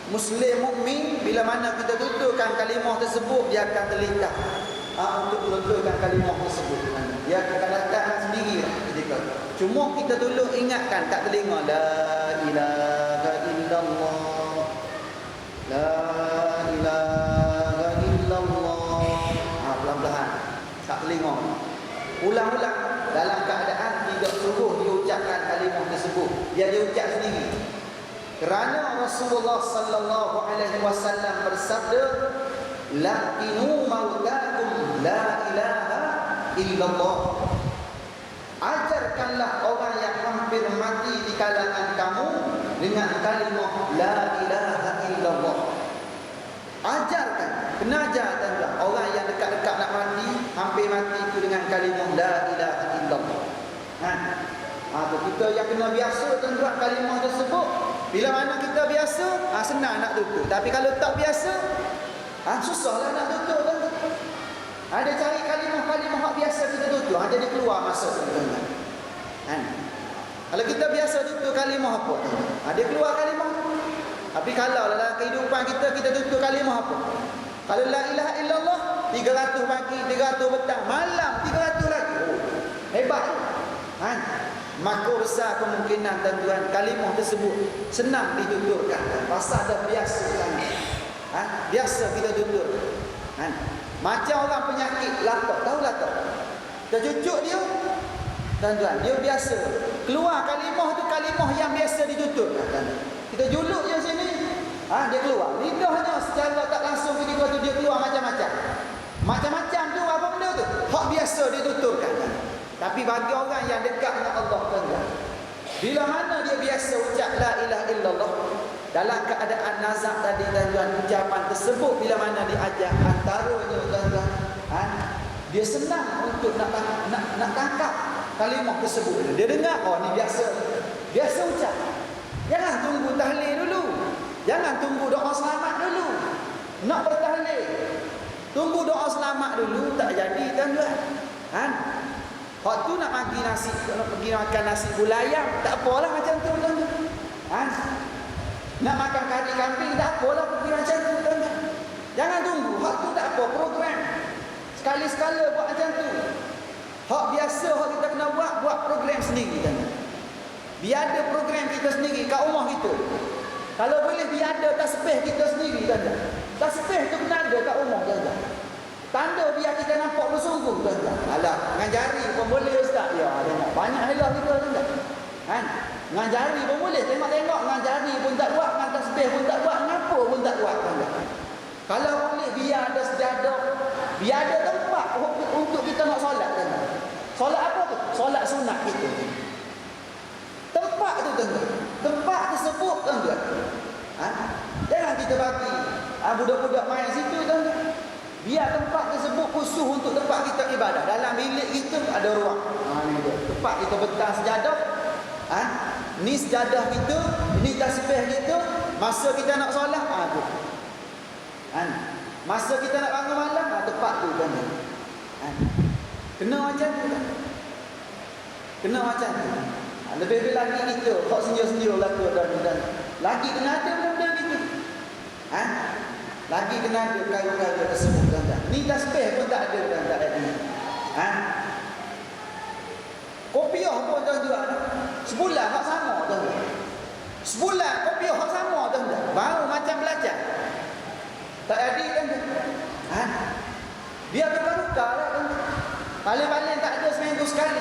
Muslim mukmin, bila mana kita tuturkan kalimah tersebut, dia akan terlintas untuk menuturkan kalimah tersebut. Dia akan datang sendiri ketika. Cuma kita tolong ingatkan kat telinga, la ilaha illallah, la ilaha illallah. Pelan-pelan kat telinga. Ulang-ulang dalam keadaan tidak suruh dia ucapkan kalimah tersebut. Dia ucap sendiri. Kerana Rasulullah sallallahu alaihi wasallam bersabda, laqinu mautakum la ilaha illallah. Ajarkanlah orang yang hampir mati di kalangan kamu dengan kalimah la ilaha illallah. Ajarkan, kena ajar tuan-tuan orang yang dekat-dekat nak mati, hampir mati itu dengan kalimah la ilaha illallah. Kita yang kena biasa tuan-tuan kalimah tersebut. Bila mana kita biasa, senang nak tutur. Tapi kalau tak biasa, susahlah nak tutur tuan-tuan. Ada cari kalimah-kalimah hak biasa kita tutur, jadi keluar masa tuan-tuan. Kalau kita biasa tutur kalimah apa tuan-tuan? Dia keluar kalimah. Tapi kalau dalam kehidupan kita tutur kalimah apa? Kalau la ilaha illallah 300 pagi, 300 petang, malam 300 lagi. Hebat. Maka besar kemungkinan tuan-tuan kalimah tersebut senang dituturkan. Pasal dah biasa sangat. Biasa kita tutur. Macam orang penyakit latok, tahu latok? Kita cucuk dia, tuan-tuan, dia biasa keluar kalimah tu, kalimah yang biasa dituturkan. Kita juluk je sini, dia keluar. Lidahnya secara tak langsung ketika tu dia keluar macam-macam. Macam-macam tu apa benda tu? Hak biasa dituturkan. Tapi bagi orang yang dekat dengan Allah tuan-tuan, bila mana dia biasa ucap la ilaha illallah, dalam keadaan nazak tadi tuan-tuan, ucapan tersebut bila mana diajar antaranya tuan-tuan, dia senang untuk nak tangkap kalimah tersebut. Dia dengar, ni biasa ucap. Jangan tunggu tahlil dulu, jangan tunggu doa selamat dulu. Nak bertahlil, tunggu doa selamat dulu, tak jadi tuan-tuan. Hak tu nak bagi nasi, nak pergi makan nasi gulayam, tak apalah macam tu tuan-tuan. Nak makan kari kambing, tak apalah pergi macam tu tuan-tuan. Jangan tunggu, hak tu tak apa, program. Sekali-sekala buat macam tu. Hak biasa, hak kita kena buat program sendiri tuan-tuan. Biar ada program kita sendiri kat rumah kita. Kalau boleh biar ada tasbih kita sendiri tuan-tuan. Tasbih tu kena ada kat rumah tuan-tuan. Tanda biar kita nampak bersungguh tuan-tuan. Alah, dengan jari pun boleh ustaz. Ya, tengok banyak helah kita tuan-tuan. Dengan jari pun boleh. Tengok-tengok dengan jari pun tak buat, dengan tasbih pun tak buat, dengan apa pun tak buat tuan-tuan. Kalau boleh biar ada sejadah, biar ada tempat untuk kita nak solat tuan-tuan. Solat apa tu? Solat sunat kita. Tempat tu tuan-tuan. Tempat tersebut tuan-tuan. Jangan kita bagi budak-budak main situ tuan-tuan. Biar tempat tersebut khusus untuk tempat kita ibadah. Dalam bilik kita ada ruang. Ni dia. Tempat kita betang sejadah. Ni sejadah kita, ni tasbih kita. Masa kita nak solat, tu. Masa kita nak bangun malam, tempat tu kan. Kena macam tu kan. Kena macam tu. Lebih-lebih lagi kita hak senyum-senyum lah tu dan lagi kena ada benda gitu. Lagi kena ada perkara-perkara tersebut tuan-tuan. Ni tasbih pun tak ada tuan-tuan lagi. Kopiah pun tuan-tuan. Sebulan hak sama tuan-tuan. Sebulan kopiah hak sama tuan-tuan. Baru macam belajar. Tak jadi tuan-tuan. Biar berkaruka lah Paling-paling tak ada seminggu sekali.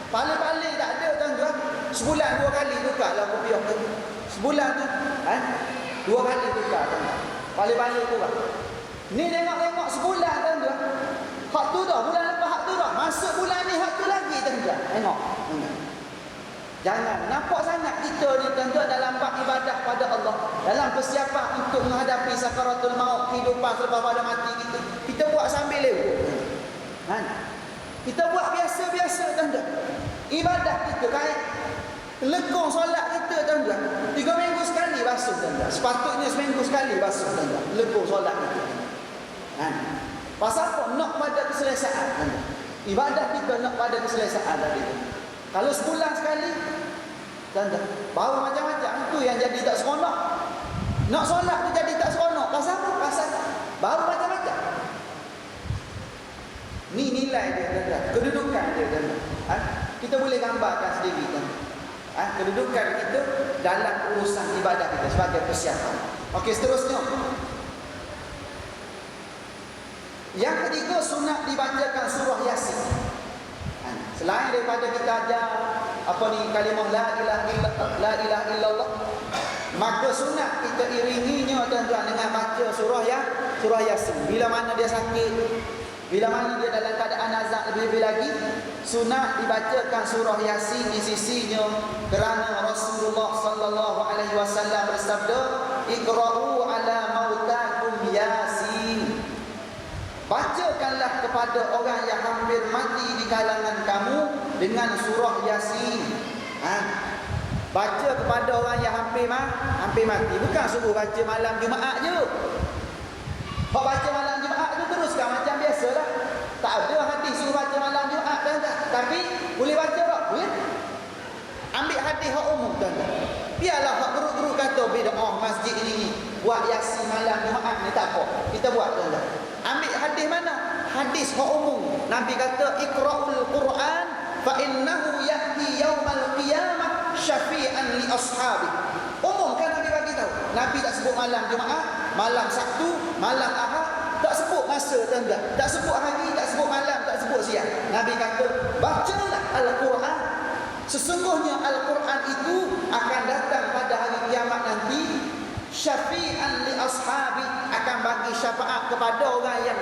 Paling-paling tak ada tuan-tuan. Sebulan 2 kali tukar lah kopiah tu. Sebulan tu 2 kali tukar tuan-tuan. Paling-paling tukar. Ni tengok-tengok sebulan tuan-tuan. Hak tu dah, bulan lepas hak tu dah. Masuk bulan ni hak tu lagi tuan-tuan. Tengok. Jangan nampak sangat kita ni tuan-tuan dalam bab ibadah pada Allah, dalam persiapan untuk menghadapi sakaratul maut, kehidupan selepas pada mati kita. Kita buat sambil lewat. Kita buat biasa-biasa tuan-tuan. Ibadah kita kayak lekong solat kita tuan-tuan. 3 minggu sekali basuh tuan-tuan. Sepatutnya seminggu sekali basuh tuan-tuan. Lekong solat kita. Pasal apa? Nak pada keselesaan tuan-tuan. Ibadah kita nak pada keselesaan tadi tu. Kalau sebulan sekali tuan-tuan, bau macam-macam tu yang jadi tak seronok. Nak solat tu jadi tak seronok. Pasal apa? Pasal bau macam-macam. Ni nilai dia tuan-tuan, kedudukan dia tuan-tuan. Kita boleh gambarkan sendiri tuan-tuan. Kedudukan kita dalam urusan ibadah kita sebagai persiapan. Okey, seterusnya. Yang ketiga, sunat dibacakan surah Yasin. Selain daripada kita ajar kalimah la ilaha illallah, maka sunat kita iringinya tuan-tuan dengan baca surah Yasin. Bila mana dia sakit, bila mana dia dalam keadaan azab, lebih-lebih lagi sunat dibacakan surah Yasin di sisinya, kerana Rasulullah sallallahu alaihi wasallam bersabda, "Iqra'u ala mautakum Yasin." Bacakanlah kepada orang yang hampir mati di kalangan kamu dengan surah Yasin. Baca kepada orang yang hampir mati. Bukan suruh baca malam Jumaat je. Kau baca malam Jumaat tu teruskan macam biasalah. Tak ada hadis suruh baca malam Jumaat tuan-tuan. Tapi boleh baca tak? Boleh. Ambil hadis hak umum tuan-tuan. Biarlah hak guru-guru kata bid'ah masjid ini buat Yasin malam Jumaat ni tak apa. Kita buat tuan-tuan. Ambil hadis mana? Hadis hak umum. Nabi kata iqra'ul Quran fa innahu ya'ti yaumal qiyamah syafi'an li ashabi. Umum kan Nabi bagi tahu. Nabi tak sebut malam Jumaat, malam Sabtu, malam Ahad, tak sebut masa tuan-tuan. Tak sebut hari, tak sebut malam, tak sebut siang. Nabi kata bacalah Al-Quran. Sesungguhnya Al-Quran itu akan datang pada hari kiamat nanti, syafi'an li ashabi, akan bagi syafaat kepada orang yang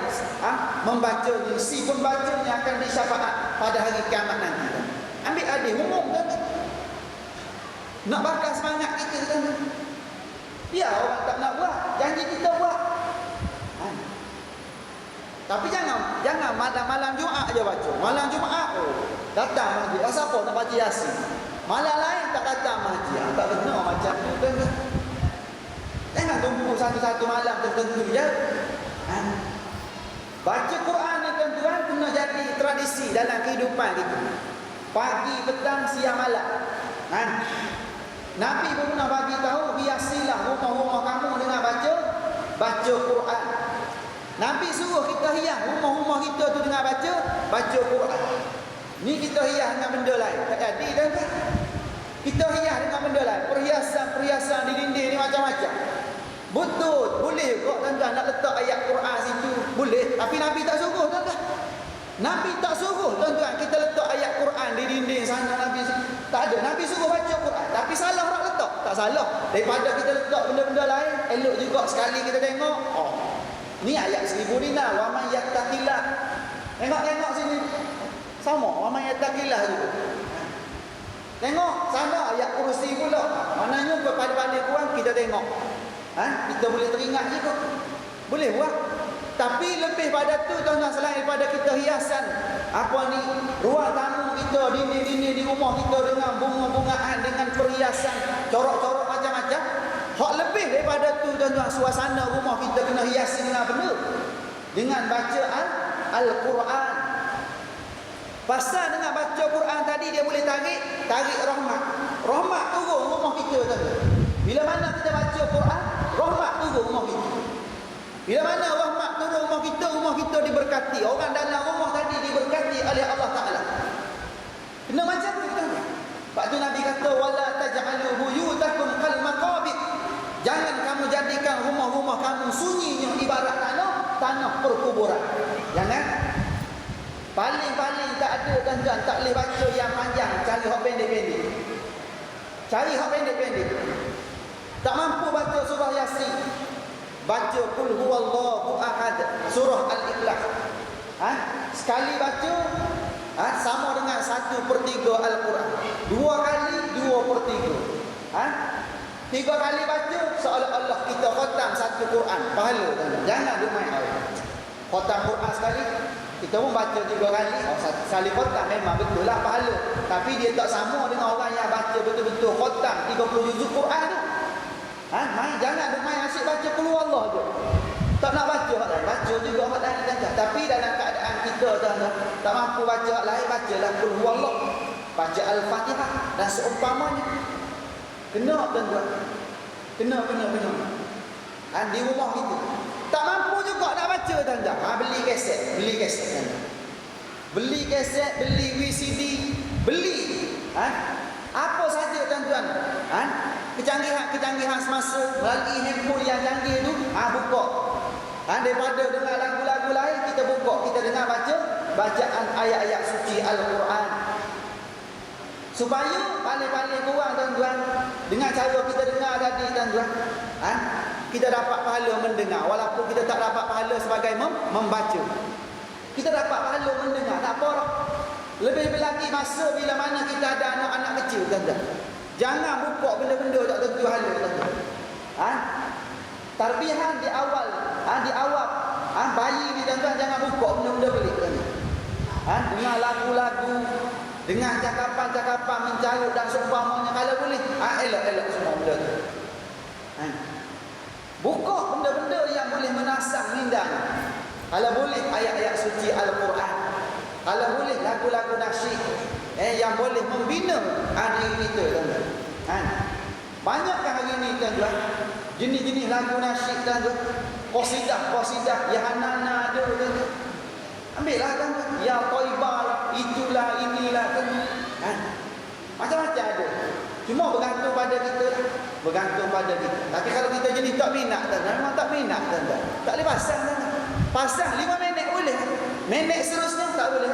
membacanya. Si pembacanya akan disyafaat pada hari kiamat nanti. Ambil hadis umum kan? Nak bakar semangat kita kan? Biar orang tak nak buat, janji kita buat. Tapi jangan malam Jumaat aja baca. Malam Jumaat datang masjid. Siapa nak baca Yasin? Malam lain tak datang masjid. Tak benar macam tu kan? Jangan tunggu satu-satu malam tertentu je. Baca Quran ni tuan-tuan kena jadi tradisi dalam kehidupan kita. Pagi, petang, siang, malam. Nabi pun pernah bagi tahu, hiasilah rumah-rumah kamu dengan baca Quran. Nabi suruh kita hias rumah-rumah kita tu dengan baca Quran. Ni kita hias dengan benda lain. Tak jadi tuan-tuan. Kita hias dengan benda lain. Perhiasan di dinding ni macam-macam. Betul, boleh kok tuan-tuan nak letak ayat Quran situ, boleh. Tapi Nabi tak suruh tuan-tuan. Nabi tak suruh tuan-tuan kita letak ayat Quran di dinding sana. Nabi tak ada. Nabi suruh baca Quran. Tapi salah nak letak? Tak salah. Daripada kita letak benda-benda lain, elok juga sekali kita tengok. Ni ayat 1000 dinar. Wa man yattaqillah. Tengok sini. Sama, wa man yattaqillah juga. Tengok sana ayat kursi pula. Maknanya pada kurang kita tengok. Kita boleh teringat juga. Boleh buat. Tapi lebih pada tu tuan-tuan, selain daripada kita hiasan ruang tamu kita, dinding-dinding di rumah kita dengan bunga-bungaan, dengan perhiasan corak-corak macam-macam. Hak lebih daripada tu tuan-tuan, suasana rumah kita kena hiasi dengan benda, dengan bacaan Al-Quran. Pasal dengan baca Quran tadi dia boleh tarik rahmat. Rahmat turun rumah kita tuan-tuan. Bila mana kita baca Quran, rahmat turun rumah kita. Bila mana rahmat turun rumah kita diberkati. Orang dalam rumah tadi diberkati oleh Allah Ta'ala. Kena macam tu tuan-tuan. Sebab tu Nabi kata wala taj'alu buyutakum kal maqabir. Jangan kamu jadikan rumah-rumah kamu sunyinya ibarat tanah perkuburan. Jangan. Paling ada tuan-tuan, tak boleh baca yang panjang, cari hak pendek-pendek. Cari hak pendek-pendek. Tak mampu baca surah Yasin, baca Qul huwallahu ahad, surah Al-Ikhlas. Sekali baca sama dengan 1/3 Al-Quran. 2 kali 2/3. 3 kali baca seolah-olah kita khatam satu Quran, pahala tuan-tuan. Jangan duk main khatam Quran sekali, kita pun baca 3 kali. Sekali khatam memang betul lah pahala, tapi dia tak sama dengan orang yang baca betul-betul khatam 30 juzuk Quran tu. Jangan duk main asyik baca keluar Allah je. Tak nak baca hak lain, baca juga hak lain kan. Tapi dalam keadaan kita tuan-tuan tak mampu baca hak lain, bacalah qul huwallah, baca Al-Fatihah dan seumpamanya. Kena tuan-tuan. Kena. Di rumah kita tak mampu juga nak baca tuan-tuan. Beli kaset tuan-tuan. Beli kaset, beli VCD, beli apa saja tuan-tuan. Kecanggihan semasa melalui handphone yang canggih tu, buka. Daripada dengar lagu-lagu lain, kita buka, kita dengar bacaan ayat-ayat suci Al-Quran. Supaya paling-paling kurang tuan-tuan, dengan cara kita dengar tadi tuan-tuan, kita dapat pahala mendengar, walaupun kita tak dapat pahala sebagai membaca. Kita dapat pahala mendengar, tak apa. Lebih lagi masa bila mana kita ada anak-anak kecil tuan-tuan. Jangan buka benda-benda tak tentu hala tuan-tuan. Tarbihan di awal, bayi ni tuan-tuan jangan buka benda-benda pelik tuan-tuan. Dengar lagu-lagu, dengan cakapan-cakapan mencarut dan seumpamanya, kalau boleh elok-elok semua benda tu. Buka benda-benda yang boleh menasang minda. Kalau boleh ayat-ayat suci Al-Quran, kalau boleh lagu-lagu nasyid yang boleh membina diri kita tuan-tuan. Banyakkah hari ini tuan-tuan jenis-jenis lagu nasyid tuan-tuan, qasidah yang anak-anak ada tuan-tuan. Ambillah tuan-tuan, ya Thaibah lah, itulah, inilah tuan-tuan. Macam-macam ada. Cuma bergantung pada kita. Tapi kalau kita jenis tak minat tuan-tuan, memang tak minat tuan-tuan, tak boleh pasang tuan-tuan. Pasang 5 minit boleh, minit seterusnya tak boleh.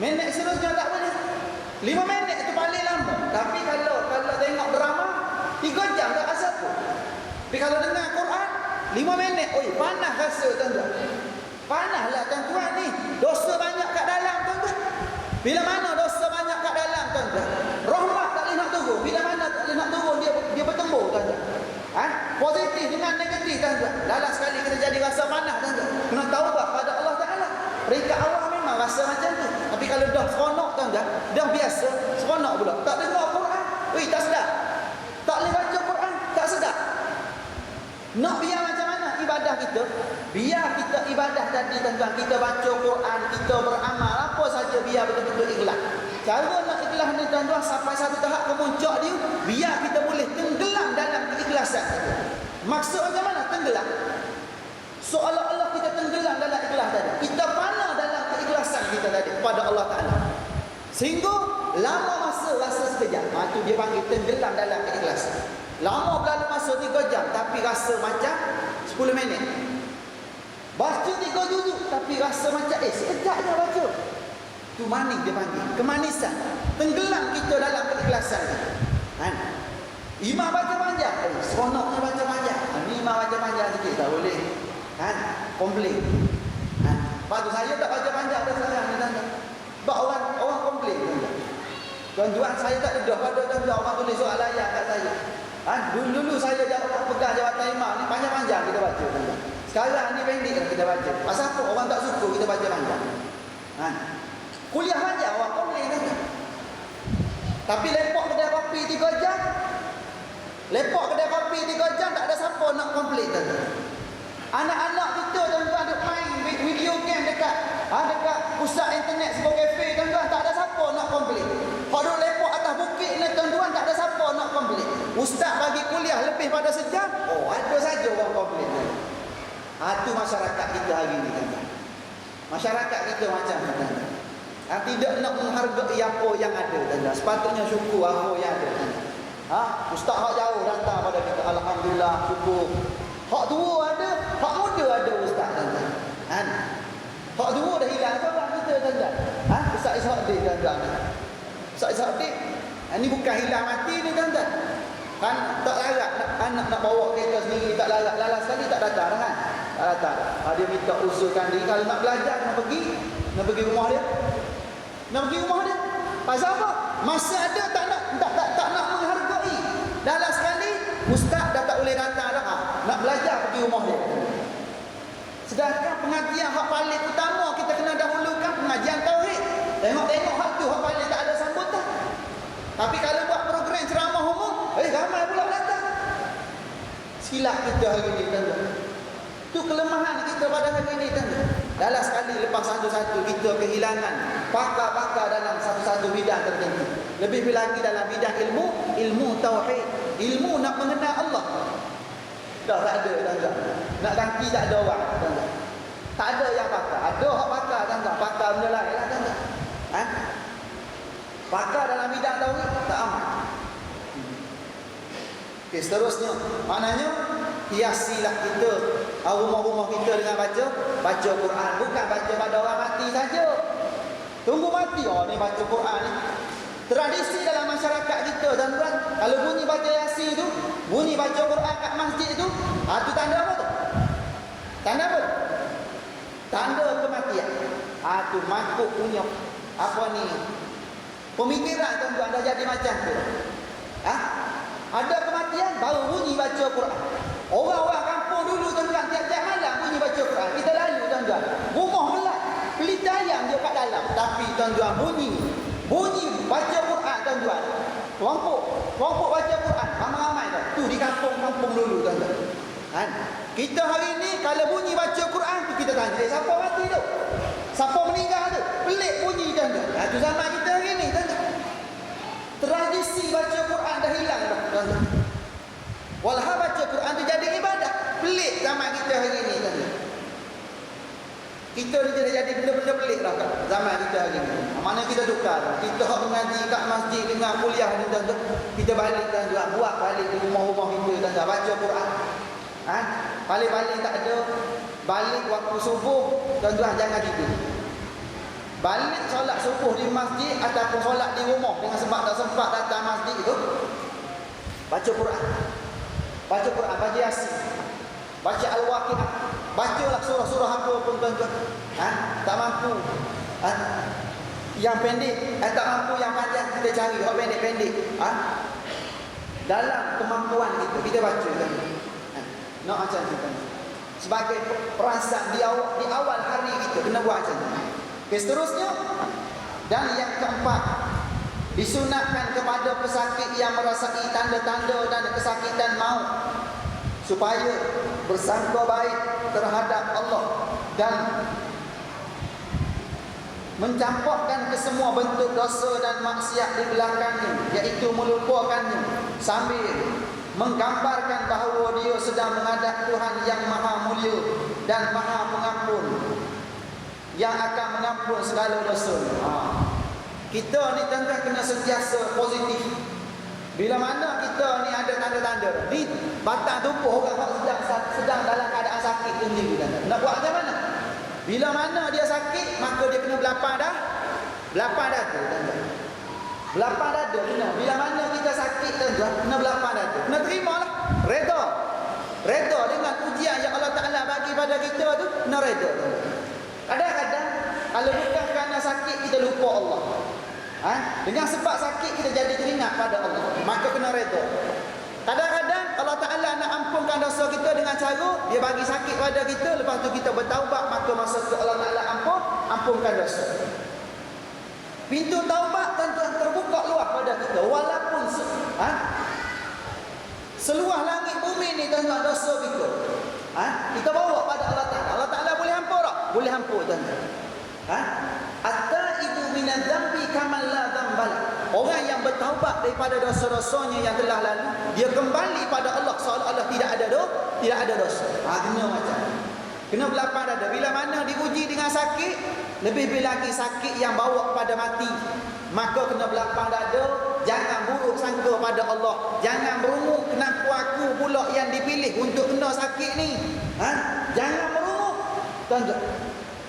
5 minit tu paling lama. Tapi kalau tengok drama 3 jam tak rasa apa. Tapi kalau dengar Quran 5 minit, panas rasa tuan-tuan. Panaslah tuan-tuan ni. Dosa banyak kat dalam tuan-tuan. Bila mana dosa banyak kat dalam tuan-tuan, rahmat tak boleh nak turun. Bila mana tak boleh nak turun, dia bertembur tuan-tuan. Positif dengan negatif tuan-tuan. Dalam sekali kita jadi rasa panas tuan-tuan, kena taubat pada Allah Ta'ala. Peringkat awal memang rasa macam tu. Tapi kalau dah seronok tuan-tuan, dah biasa, seronok pula. Tak dengar Quran, tak sedap. Tak boleh baca Quran, tak sedap. Nak biar macam mana ibadah kita? Biar kita ibadah tadi tuan-tuan, kita baca Quran, kita beramal apa saja, biar betul-betul ikhlas. Cara nak ikhlas ni tuan-tuan sampai satu tahap kemuncak dia, biar kita boleh tenggelam dalam keikhlasan itu. Maksud macam mana tenggelam? Seolah-olah kita tenggelam dalam ikhlas tadi. Kita fana dalam keikhlasan kita tadi kepada Allah Ta'ala. Sehingga lama masa rasa sekejap. Itu dia panggil tenggelam dalam keikhlasan. Lama berlalu masa 3 jam, tapi rasa macam 10 minit. Baca 3 juzuk, tapi rasa macam sekejap je baca. Itu manis dia panggil, kemanisan. Tenggelam kita dalam keikhlasan. Imam baca panjang, seronoknya baca panjang. Imam baca panjang sikit tak boleh. Komplain. Lepas tu saya tak baca panjang dah sekarang ni tuan-tuan. Sebab orang komplain tuan-tuan, saya tak dedah pada tuan-tuan orang tulis soal ayat kat saya. Dulu saya pegang jawatan imam ni panjang-panjang kita baca tuan-tuan. Sekarang ni pendek kita baca. Pasal apa orang tak suka kita baca panjang? Kuliah panjang orang komplain tuan-tuan. Tapi lepak kedai kopi 3 jam. Lepak kedai kopi 3 jam tak ada siapa nak komplain tuan-tuan. Anak-anak kita tuan-tuan duk main video game dekat pusat internet sebuah kafe tuan-tuan, tak ada siapa nak komplain. Hak duk lepak atas bukit ni tuan-tuan, tak ada siapa nak komplain. Ustaz bagi kuliah lebih pada sejam, ada saja orang komplain. Itu masyarakat kita hari ni tuan-tuan. Masyarakat kita macam ni tuan-tuan. Tidak nak menghargai apa yang ada tuan-tuan. Sepatutnya syukur apa yang ada tuan-tuan. Ustaz hak jauh datang pada kita, alhamdulillah, syukur. Hak tua ada, hak muda ada ustaz tuan-tuan. Hak tua dah hilang seorang kita tuan-tuan. tuan-tuan. Sak-sak ini bukan hilang mati ni tuan-tuan. Kan tak larat anak nak bawa kereta sendiri, tak larat, lalas sekali tak datang kan. Tak datang. Dia minta usulkan diri, kalau nak belajar nak pergi rumah dia. Nak pergi rumah dia. Pasal apa? Masa ada tak nak menghargai. Lalas sekali ustaz dah tak boleh datang dah. Nak belajar pergi rumah dia. Sedangkan pengajian hak paling utama kita kena dahulukan pengajian tauhid. Tengok hak tu hak paling tak ada sambutan. Tapi kalau buat program ceramah umum, ramai pula datang. Silap kita hari ni tuan-tuan. Tu kelemahan kita pada hari ni tuan-tuan. Dalam sekali lepas satu-satu kita kehilangan pakar-pakar dalam satu-satu bidang tertentu. Lebih lagi dalam bidang ilmu tauhid, ilmu nak mengenal Allah. Dah tak ada tuan-tuan. Nak ganti tak ada orang tuan-tuan. Tak ada yang pakar. Ada hak pakar tuan-tuan. Pakar benda lain lah tuan-tuan. Pakar dalam bidang tauhid tak aman. Okey, seterusnya maknanya hiasilah kita rumah-rumah kita dengan baca Quran, bukan baca pada orang mati saja. Tunggu mati ni baca Quran ni. Tradisi dalam masyarakat kita tuan-tuan, kalau bunyi baca Yasin tu, bunyi baca Quran kat masjid tu, tu tanda apa tu? Tanda apa? Tanda kematian. Tu makuk punya apa ni? Pemikiran tuan-tuan dah jadi macam tu. Ada kematian baru bunyi baca Quran. Orang-orang kampung dulu tuan-tuan tiap-tiap malam bunyi baca Quran. Kita lalu tuan-tuan. Rumah melak, pelita ayam dia kat dalam. Tapi tuan-tuan bunyi baca Quran tuan-tuan. Kelompok baca Quran ramai-ramai tu. Tu di kampung-kampung dulu tuan-tuan. Kita hari ni kalau bunyi baca Quran tu kita tanya, siapa mati tu? Siapa meninggal tu? Pelik bunyi tuan-tuan. Tu zaman kita hari ni tuan-tuan. Tradisi baca Quran dah hilang dah tuan-tuan. Walhal baca Quran tu jadi ibadah. Pelik zaman kita hari ni tuan-tuan. Kita ni dah jadi benda-benda pelik dah kat zaman kita hari ni. Mana kita tukar. Kita hak mengaji kat masjid dengan kuliah ni tuan-tuan. Kita balik tuan-tuan, buat balik di rumah-rumah kita tuan-tuan baca Quran. Balik-balik tak ada. Balik waktu subuh tuan-tuan jangan tidur. Balik solat subuh di masjid ataupun solat di rumah dengan sebab tak sempat datang masjid itu, baca Quran. Baca Quran, baca Yasin. Baca Al-Waqiah. Bacalah surah-surah apa pun tuan-tuan. Tak mampu. Yang pendek, tak mampu yang panjang kita cari hak pendek-pendek. Dalam kemampuan kita baca tuan-tuan. Nak macam tu tuan-tuan. Sebagai perasan di awal hari kita kena buat macam tu. Okay, seterusnya dan yang keempat, disunatkan kepada pesakit yang merasai tanda-tanda dan kesakitan maut supaya bersangka baik terhadap Allah dan mencampakkan kesemua bentuk dosa dan maksiat di belakangnya, iaitu melupakannya sambil menggambarkan bahawa dia sedang menghadap Tuhan yang maha mulia dan maha pengampun yang akan mengampun segala dosa. Kita ni tuan-tuan kena sentiasa positif. Bila mana kita ni ada tanda-tanda ni batang tubuh orang sedang dalam keadaan sakit tu ni tuan-tuan. Nak buat macam mana? Bila mana dia sakit, maka dia kena belapang dada tuan-tuan. Belapang dada kena. Bila mana kita sakit tuan-tuan, kena belapang dada. Kena terimalah. Reda dengan ujian yang Allah Ta'ala bagi pada kita tu, kena reda tuan-tuan. Kadang-kadang kalau bukan kerana sakit kita lupa Allah. Dengan sebab sakit kita jadi teringat pada Allah, maka kena reda. Kadang-kadang Allah Ta'ala nak ampunkan dosa kita dengan cara dia bagi sakit pada kita, lepas tu kita bertaubat, maka masa tu Allah Ta'ala ampunkan dosa. Pintu taubat tuan-tuan terbuka luas pada kita. Walaupun seluas langit bumi ni tuan-tuan dosa kita, kita bawa pada Allah Ta'ala. Allah Ta'ala boleh ampun tak? Boleh ampun tuan-tuan. At-taibu minadz-dzambi kaman la dzambal. Orang yang bertaubat daripada dosa-dosanya yang telah lalu, dia kembali pada Allah seolah-olah tidak ada dosa. Kena macam. Kena belapang dada. Bila mana diuji dengan sakit, lebih lagi sakit yang bawa pada mati, maka kena belapang dada. Jangan buruk sangka pada Allah. Jangan berumur, kenapa aku pula yang dipilih untuk kena sakit ni? Jangan berumur tuan-tuan.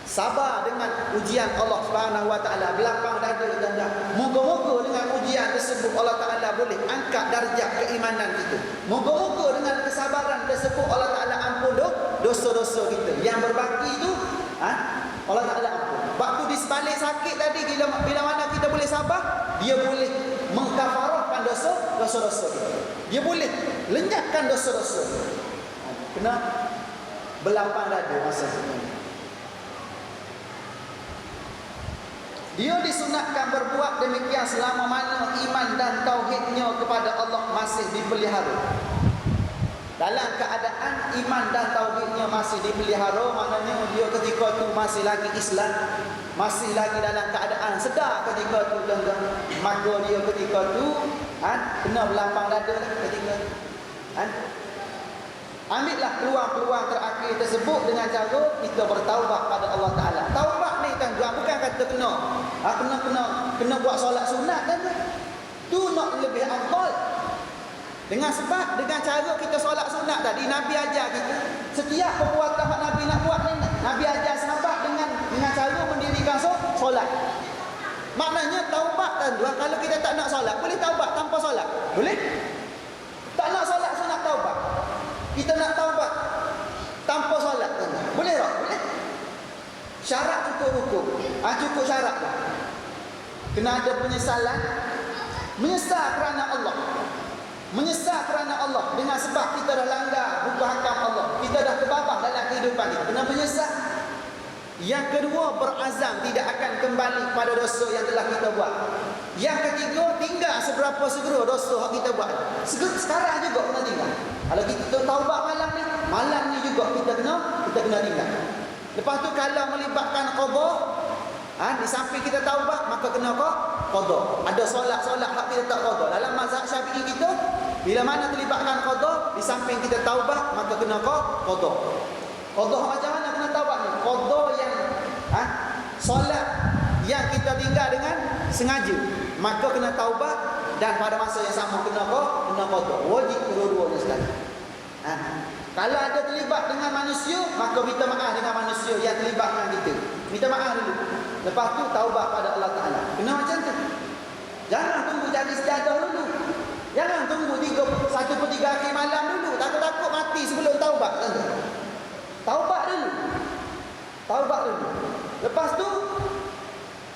sabar dengan ujian Allah Subhanahu wa taala, belakang dada tuan-tuan. Moga-moga dengan ujian tersebut Allah Taala boleh angkat darjah keimanan kita. Moga-moga dengan kesabaran tersebut Allah Taala ampun dosa-dosa kita. Yang berbaki itu Allah Taala ampun. Waktu di sebalik sakit tadi, bila mana kita boleh sabar, dia boleh mengkafarahkan dosa-dosa kita. Dia boleh lenyapkan dosa-dosa. Kena belapang dada masa itu. Dia disunatkan berbuat demikian selama mana iman dan tauhidnya kepada Allah masih dipelihara. Dalam keadaan iman dan tauhidnya masih dipelihara, maknanya dia ketika itu masih lagi Islam, masih lagi dalam keadaan sedar ketika itu, tuan-tuan. Maka dia ketika itu kena belapang dada ketika ambillah peluang-peluang terakhir tersebut dengan cara kita bertaubat pada Allah Taala. Taubat ni tuan-tuan bukan kata kena buat solat sunat kan. Tu nak lebih afdal. Dengan sebab dengan cara kita solat sunat tadi, Nabi ajar kita setiap perbuatan yang Nabi nak buat ni, Nabi ajar sahabat dengan cara mendirikan solat. Maknanya taubat tuan-tuan, kalau kita tak nak solat, boleh taubat tanpa solat? Boleh? Tak nak solat sunat taubat. Kita nak taubat tanpa solat, boleh tak? Boleh. Syarat cukup hukum. Cukup syarat lah. Kena ada penyesalan. Menyesal kerana Allah. Menyesal kerana Allah. Dengan sebab kita dah langgar hukum hakam Allah. Kita dah kebabah dalam kehidupan kita. Kena menyesal. Yang kedua, berazam tidak akan kembali pada dosa yang telah kita buat. Yang ketiga, tinggal seberapa segera dosa yang kita buat. Sekarang juga kena tinggal. Kalau kita taubat malam ni juga kita kena tinggal. Lepas tu kalau melibatkan qada, di samping kita taubat, maka kena qada. Ada solat-solat hak kita tak qada. Dalam mazhab Syafi'i kita, bila mana terlibatkan qada, di samping kita taubat, maka kena qada. Qada macam mana kena taubat ni? Qada yang solat yang kita tinggal dengan sengaja, maka kena taubat. Dan pada masa yang sama kena qada. Wajib kedua-duanya sekali. Kalau ada terlibat dengan manusia, maka minta maaf dengan manusia yang terlibat dengan kita. Minta maaf dulu. Lepas tu taubat pada Allah Taala. Kena macam tu. Jangan tunggu jadi sejadah dulu. Jangan tunggu 1/3 akhir malam dulu. Takut-takut mati sebelum taubat. Taubat dulu. Taubat dulu. Lepas tu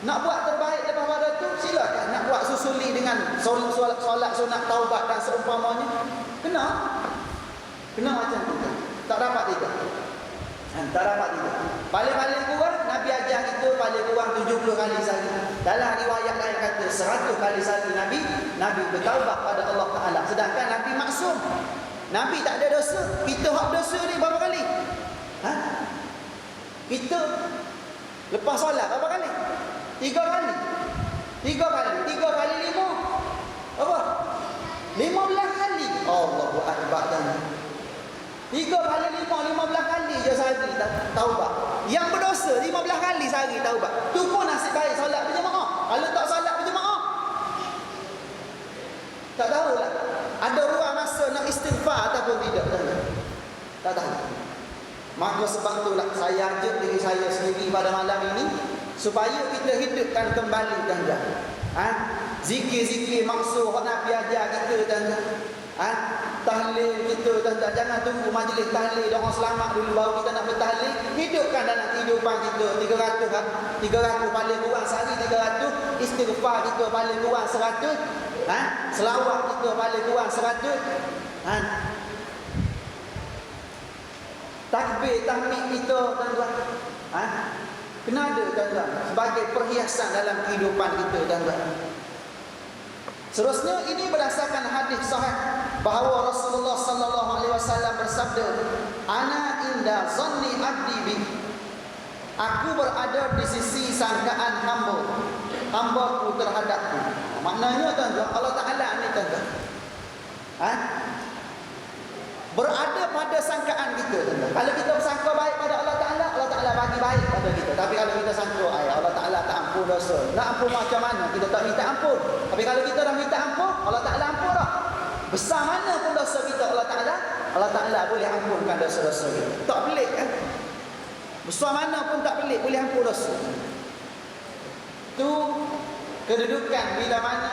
nak buat terbaik lepas pada tu, silakan. Nak buat susuli dengan solat sunat taubat dan seumpamanya, kena macam tu. Tak dapat tidak. Tak dapat tidak. Paling-paling kurang Nabi ajar kita paling kurang 70 kali sehari. Dalam riwayat lain kata 100 kali sehari Nabi bertaubat pada Allah Taala. Sedangkan Nabi maksum. Nabi tak ada dosa. Kita hak dosa ni berapa kali? Kita lepas solat berapa kali? 3 kali. 3 kali 5. Apa? 15 kali. Allahu Akbar. 3 kali 5, 15 kali je sehari taubat. Yang berdosa 15 kali sehari taubat. Tu pun nasib baik solat berjemaah. Kalau tak solat berjemaah, tak tahulah ada ruang masa nak istighfar ataupun tidak. Tak tahu. Maka sebab itulah saya ajak diri saya sendiri pada malam ini supaya kita hidupkan kembali tuan-tuan. Zikir-zikir maksud Nabi ajar kita tuan-tuan. Tahlil kita tuan-tuan. Jangan tunggu majlis tahlil doa selamat dulu baru kita nak bertahlil. Hidupkan dalam kehidupan kita 300 paling kurang sehari 300. Istighfar kita paling kurang 100. Selawat kita paling kurang 100. Takbir tahmid kita tuan-tuan. Kena ada tuan-tuan sebagai perhiasan dalam kehidupan kita tuan-tuan. Seterusnya ini berdasarkan hadis sahih bahawa Rasulullah sallallahu alaihi wasallam bersabda, "Ana inda zanni abdi bi." Aku berada di sisi sangkaan hamba-ku terhadapku. Maknanya tuan-tuan, Allah Taala ni tuan-tuan. Berada pada sangkaan kita tuan-tuan. Kalau kita bersangka baik pada Allah Taala bagi baik pada kita. Tapi kalau kita sangka Allah Taala tak ampun dosa, nak ampun macam mana? Kita tak minta ampun. Tapi kalau kita dah minta ampun, Allah Taala ampun dah. Besar mana pun dosa kita Allah Taala boleh ampunkan dosa-dosa kita. Tak pelik kan? Besar mana pun tak pelik, boleh ampun dosa. Tu kedudukan bila mana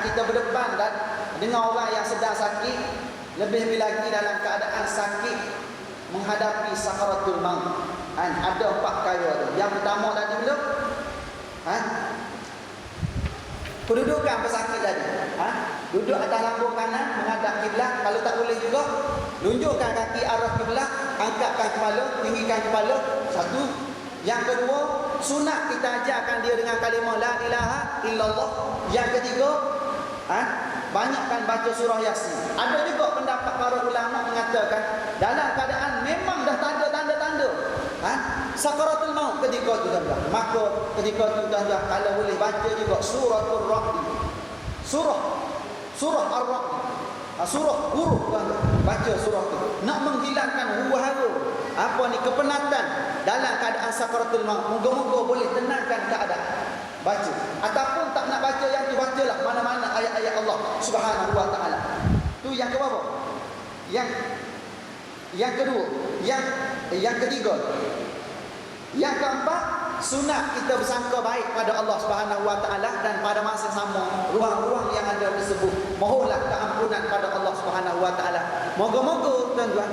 kita berdepan dan dengan orang yang sedang sakit, lebih lagi dalam keadaan sakit menghadapi sakaratul maut. Ada 4 perkara tu. Yang pertama tadi belum? Kedudukan pesakit tadi. Duduk atas lambung kanan menghadap kiblat. Kalau tak boleh juga, tunjukkan kaki arah kiblat, angkatkan kepala, tinggikan kepala. Satu. Yang kedua, sunat kita ajarkan dia dengan kalimah la ilaha illallah. Yang ketiga, banyakkan baca surah Yasin. Ada juga pendapat para ulama mengatakan dalam keadaan memang dah tak ada tanda-tanda sakaratul maut ketika tu tuan-tuan, maka ketika tu tuan-tuan kalau boleh baca juga suratul Ra'd. Surah Ar-Ra'd. Surah huruf tuan-tuan. Baca surah tu. Nak menghilangkan huru-hara kepenatan dalam keadaan sakaratul maut. Moga-moga boleh tenangkan keadaan. Baca. Ataupun tak nak baca yang tu, bacalah mana-mana ayat-ayat Allah Subhanahu wa taala. Tu yang keberapa? Yang kedua, yang ketiga. Yang keempat, sunat kita bersangka baik pada Allah Subhanahu wa taala dan pada masa sama ruang-ruang yang ada tersebut mohonlah keampunan pada Allah Subhanahu wa taala. Moga-moga tuan-tuan,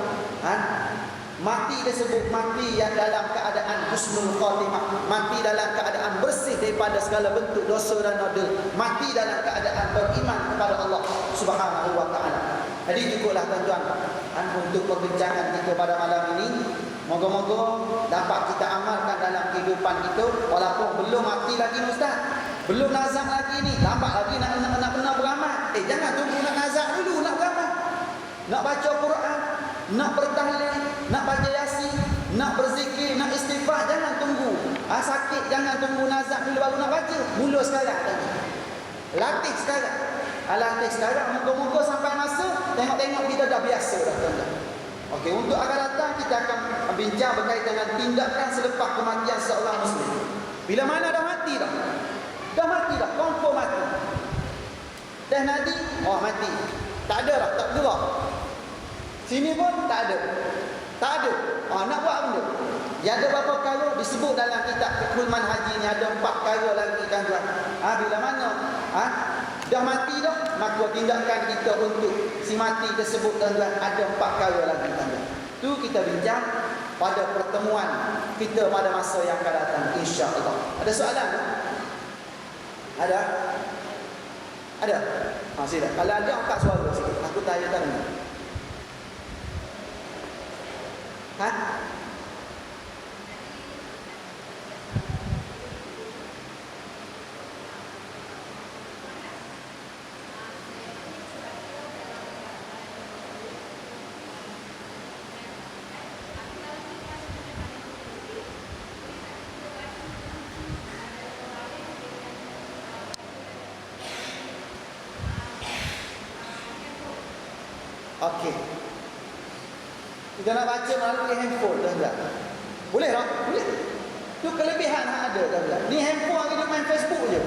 mati tersebut mati yang dalam keadaan husnul khatimah, mati dalam keadaan bersih daripada segala bentuk dosa dan noda, mati dalam keadaan beriman kepada Allah Subhanahu wa taala. Jadi cukuplah tuan-tuan untuk perbincangan kita pada malam ini. Moga-moga dapat kita amalkan dalam kehidupan kita walaupun belum mati lagi ustaz. Belum nazak lagi ni, lambat lagi nak kena beramal. Jangan tunggu nak nazak dulu nak beramal. Nak baca Quran, nak bertahlil, nak baca Yasin, nak berzikir, nak istighfar, jangan tunggu. Sakit jangan tunggu nazak dulu baru nak baca. Mula sekarang tadi. Latih sekarang. Latih sekarang, moga-moga sampai masa tengok-tengok kita dah biasa dah tuan-tuan. Okey, untuk akan datang kita akan bincang berkaitan dengan tindakan selepas kematian seorang muslim. Bila mana dah mati dah? Dah mati dah, confirm mati. Dah nadi, mati. Tak ada dah, tak gerak. Sini pun tak ada. Tak ada. Nak buat benda. Yang ada berapa perkara disebut dalam kitab Fiqhul Manhaji ni, ada 4 perkara lagi tuan-tuan. Bila mana dah mati dah, maka tindakan kita untuk si mati tersebut tuan-tuan ada 4 perkara lagi tuan-tuan. Tu kita bincang pada pertemuan kita pada masa yang akan datang insya-Allah. Ada soalan tak? Ada? Ada? Sila. Kalau ada angkat suara sikit. Aku tanya. Okey. Kita nak baca melalui handphone tuan-tuan. Boleh tak? Boleh. Tu kelebihan yang ada tuan-tuan. Ni handphone kita main Facebook je.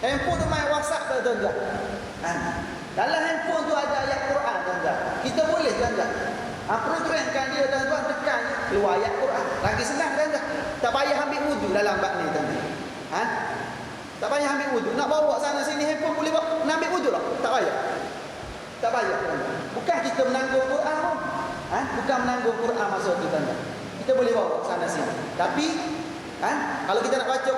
Handphone tu main WhatsApp tuan-tuan. Dalam handphone tu ada ayat Quran tuan-tuan. Kita boleh tuan-tuan. Programkan dia tuan-tuan, tekan keluar ayat Quran. Lagi senang tuan-tuan. Tak payah ambil wudu dalam bab ni tuan-tuan. Tak payah ambil wudu. Nak bawa sana sini handphone boleh bawa. Nak ambil wudu tak? Tak payah. Tak payah tuan-tuan. Bukan kita menanggung Quran pun. Bukan menanggung Quran masa tu tuan-tuan. Kita boleh bawa sana sini. Tapi kalau kita nak baca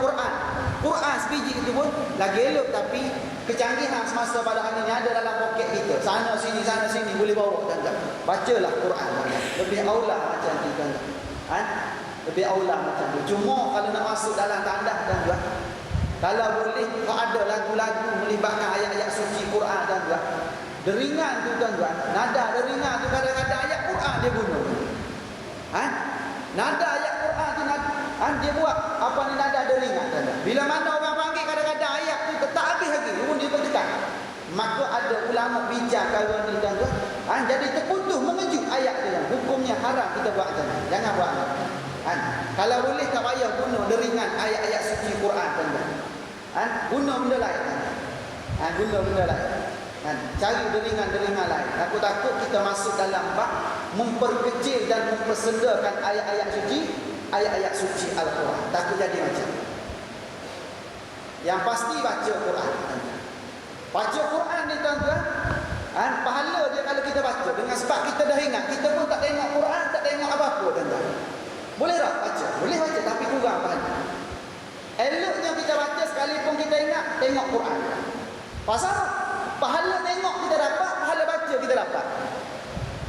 Quran sebiji itu pun lagi elok, tapi kecanggihan semasa pada hari ini ada dalam poket kita. Sana sini boleh bawa tuan-tuan. Bacalah Quran tuan-tuan. Lebih aula macam tu tuan-tuan. Lebih aula macam tu. Cuma kalau nak masuk dalam tandas tuan-tuan, kalau boleh kalau ada lagu-lagu melibatkan ayat-ayat suci Quran tuan-tuan, deringan tu tuan-tuan, nada deringan tu kadang-kadang ayat Quran dia bunuh. Nada ayat Quran tu dia buat apa ni, nada deringan tuan-tuan. Bila mana orang panggil kadang-kadang ayat tu tak habis lagi, pun dia berdekat. Maka ada ulama bijak kalau ni tuan-tuan. Jadi terputus mengejut ayat tu. Hukumnya haram kita buat tuan-tuan. Jangan buat. Kalau boleh tak payah bunuh deringan ayat-ayat suci Quran tuan-tuan. Bunuh benda lain. Bunuh benda lain. Cari deringan-deringan lain. Aku takut kita masuk dalam bab memperkecil dan mempersendakan ayat-ayat suci ayat-ayat suci Al-Quran. Takut jadi macam. Yang pasti baca Quran. Baca Quran ni tuan-tuan, pahala dia kalau kita baca. Dengan sebab kita dah ingat, kita pun tak tengok Quran, tak tengok apa-apa tuan-tuan. Boleh tak baca? Boleh baca tapi kurang pahala. Eloknya kita baca sekalipun kita ingat, tengok Quran. Pasal pahala tengok kita dapat, pahala baca kita dapat.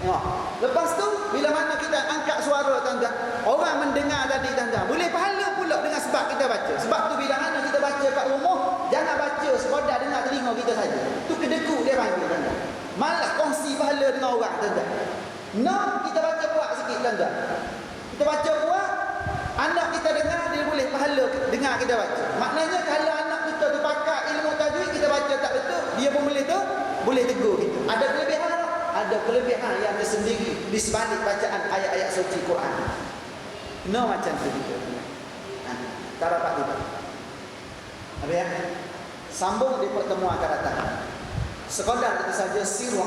Tengok. Lepas tu bila mana kita angkat suara tuan-tuan, orang mendengar tadi tuan-tuan, boleh pahala pula dengan sebab kita baca. Sebab tu bila mana kita baca kat rumah, jangan baca sekadar dengar telinga kita saja. Tu kedekut dia panggil tuan-tuan. Malah kongsi pahala dengan orang tuan-tuan. No, kita baca kuat sikit tuan-tuan. Kita baca kuat, anak kita dengar, dia boleh pahala dengar kita baca. Maknanya kalau anak kita tu pakar ilmu tajwid, kita baca tak betul, dia pun boleh tegur kita. Ada kelebihan tak? Ada kelebihan yang tersendiri di sebalik bacaan ayat-ayat suci Quran. No macam tu kita. Tak dapat kita. Apa ya? Sambung di pertemuan akan datang. Sekadar itu saja siru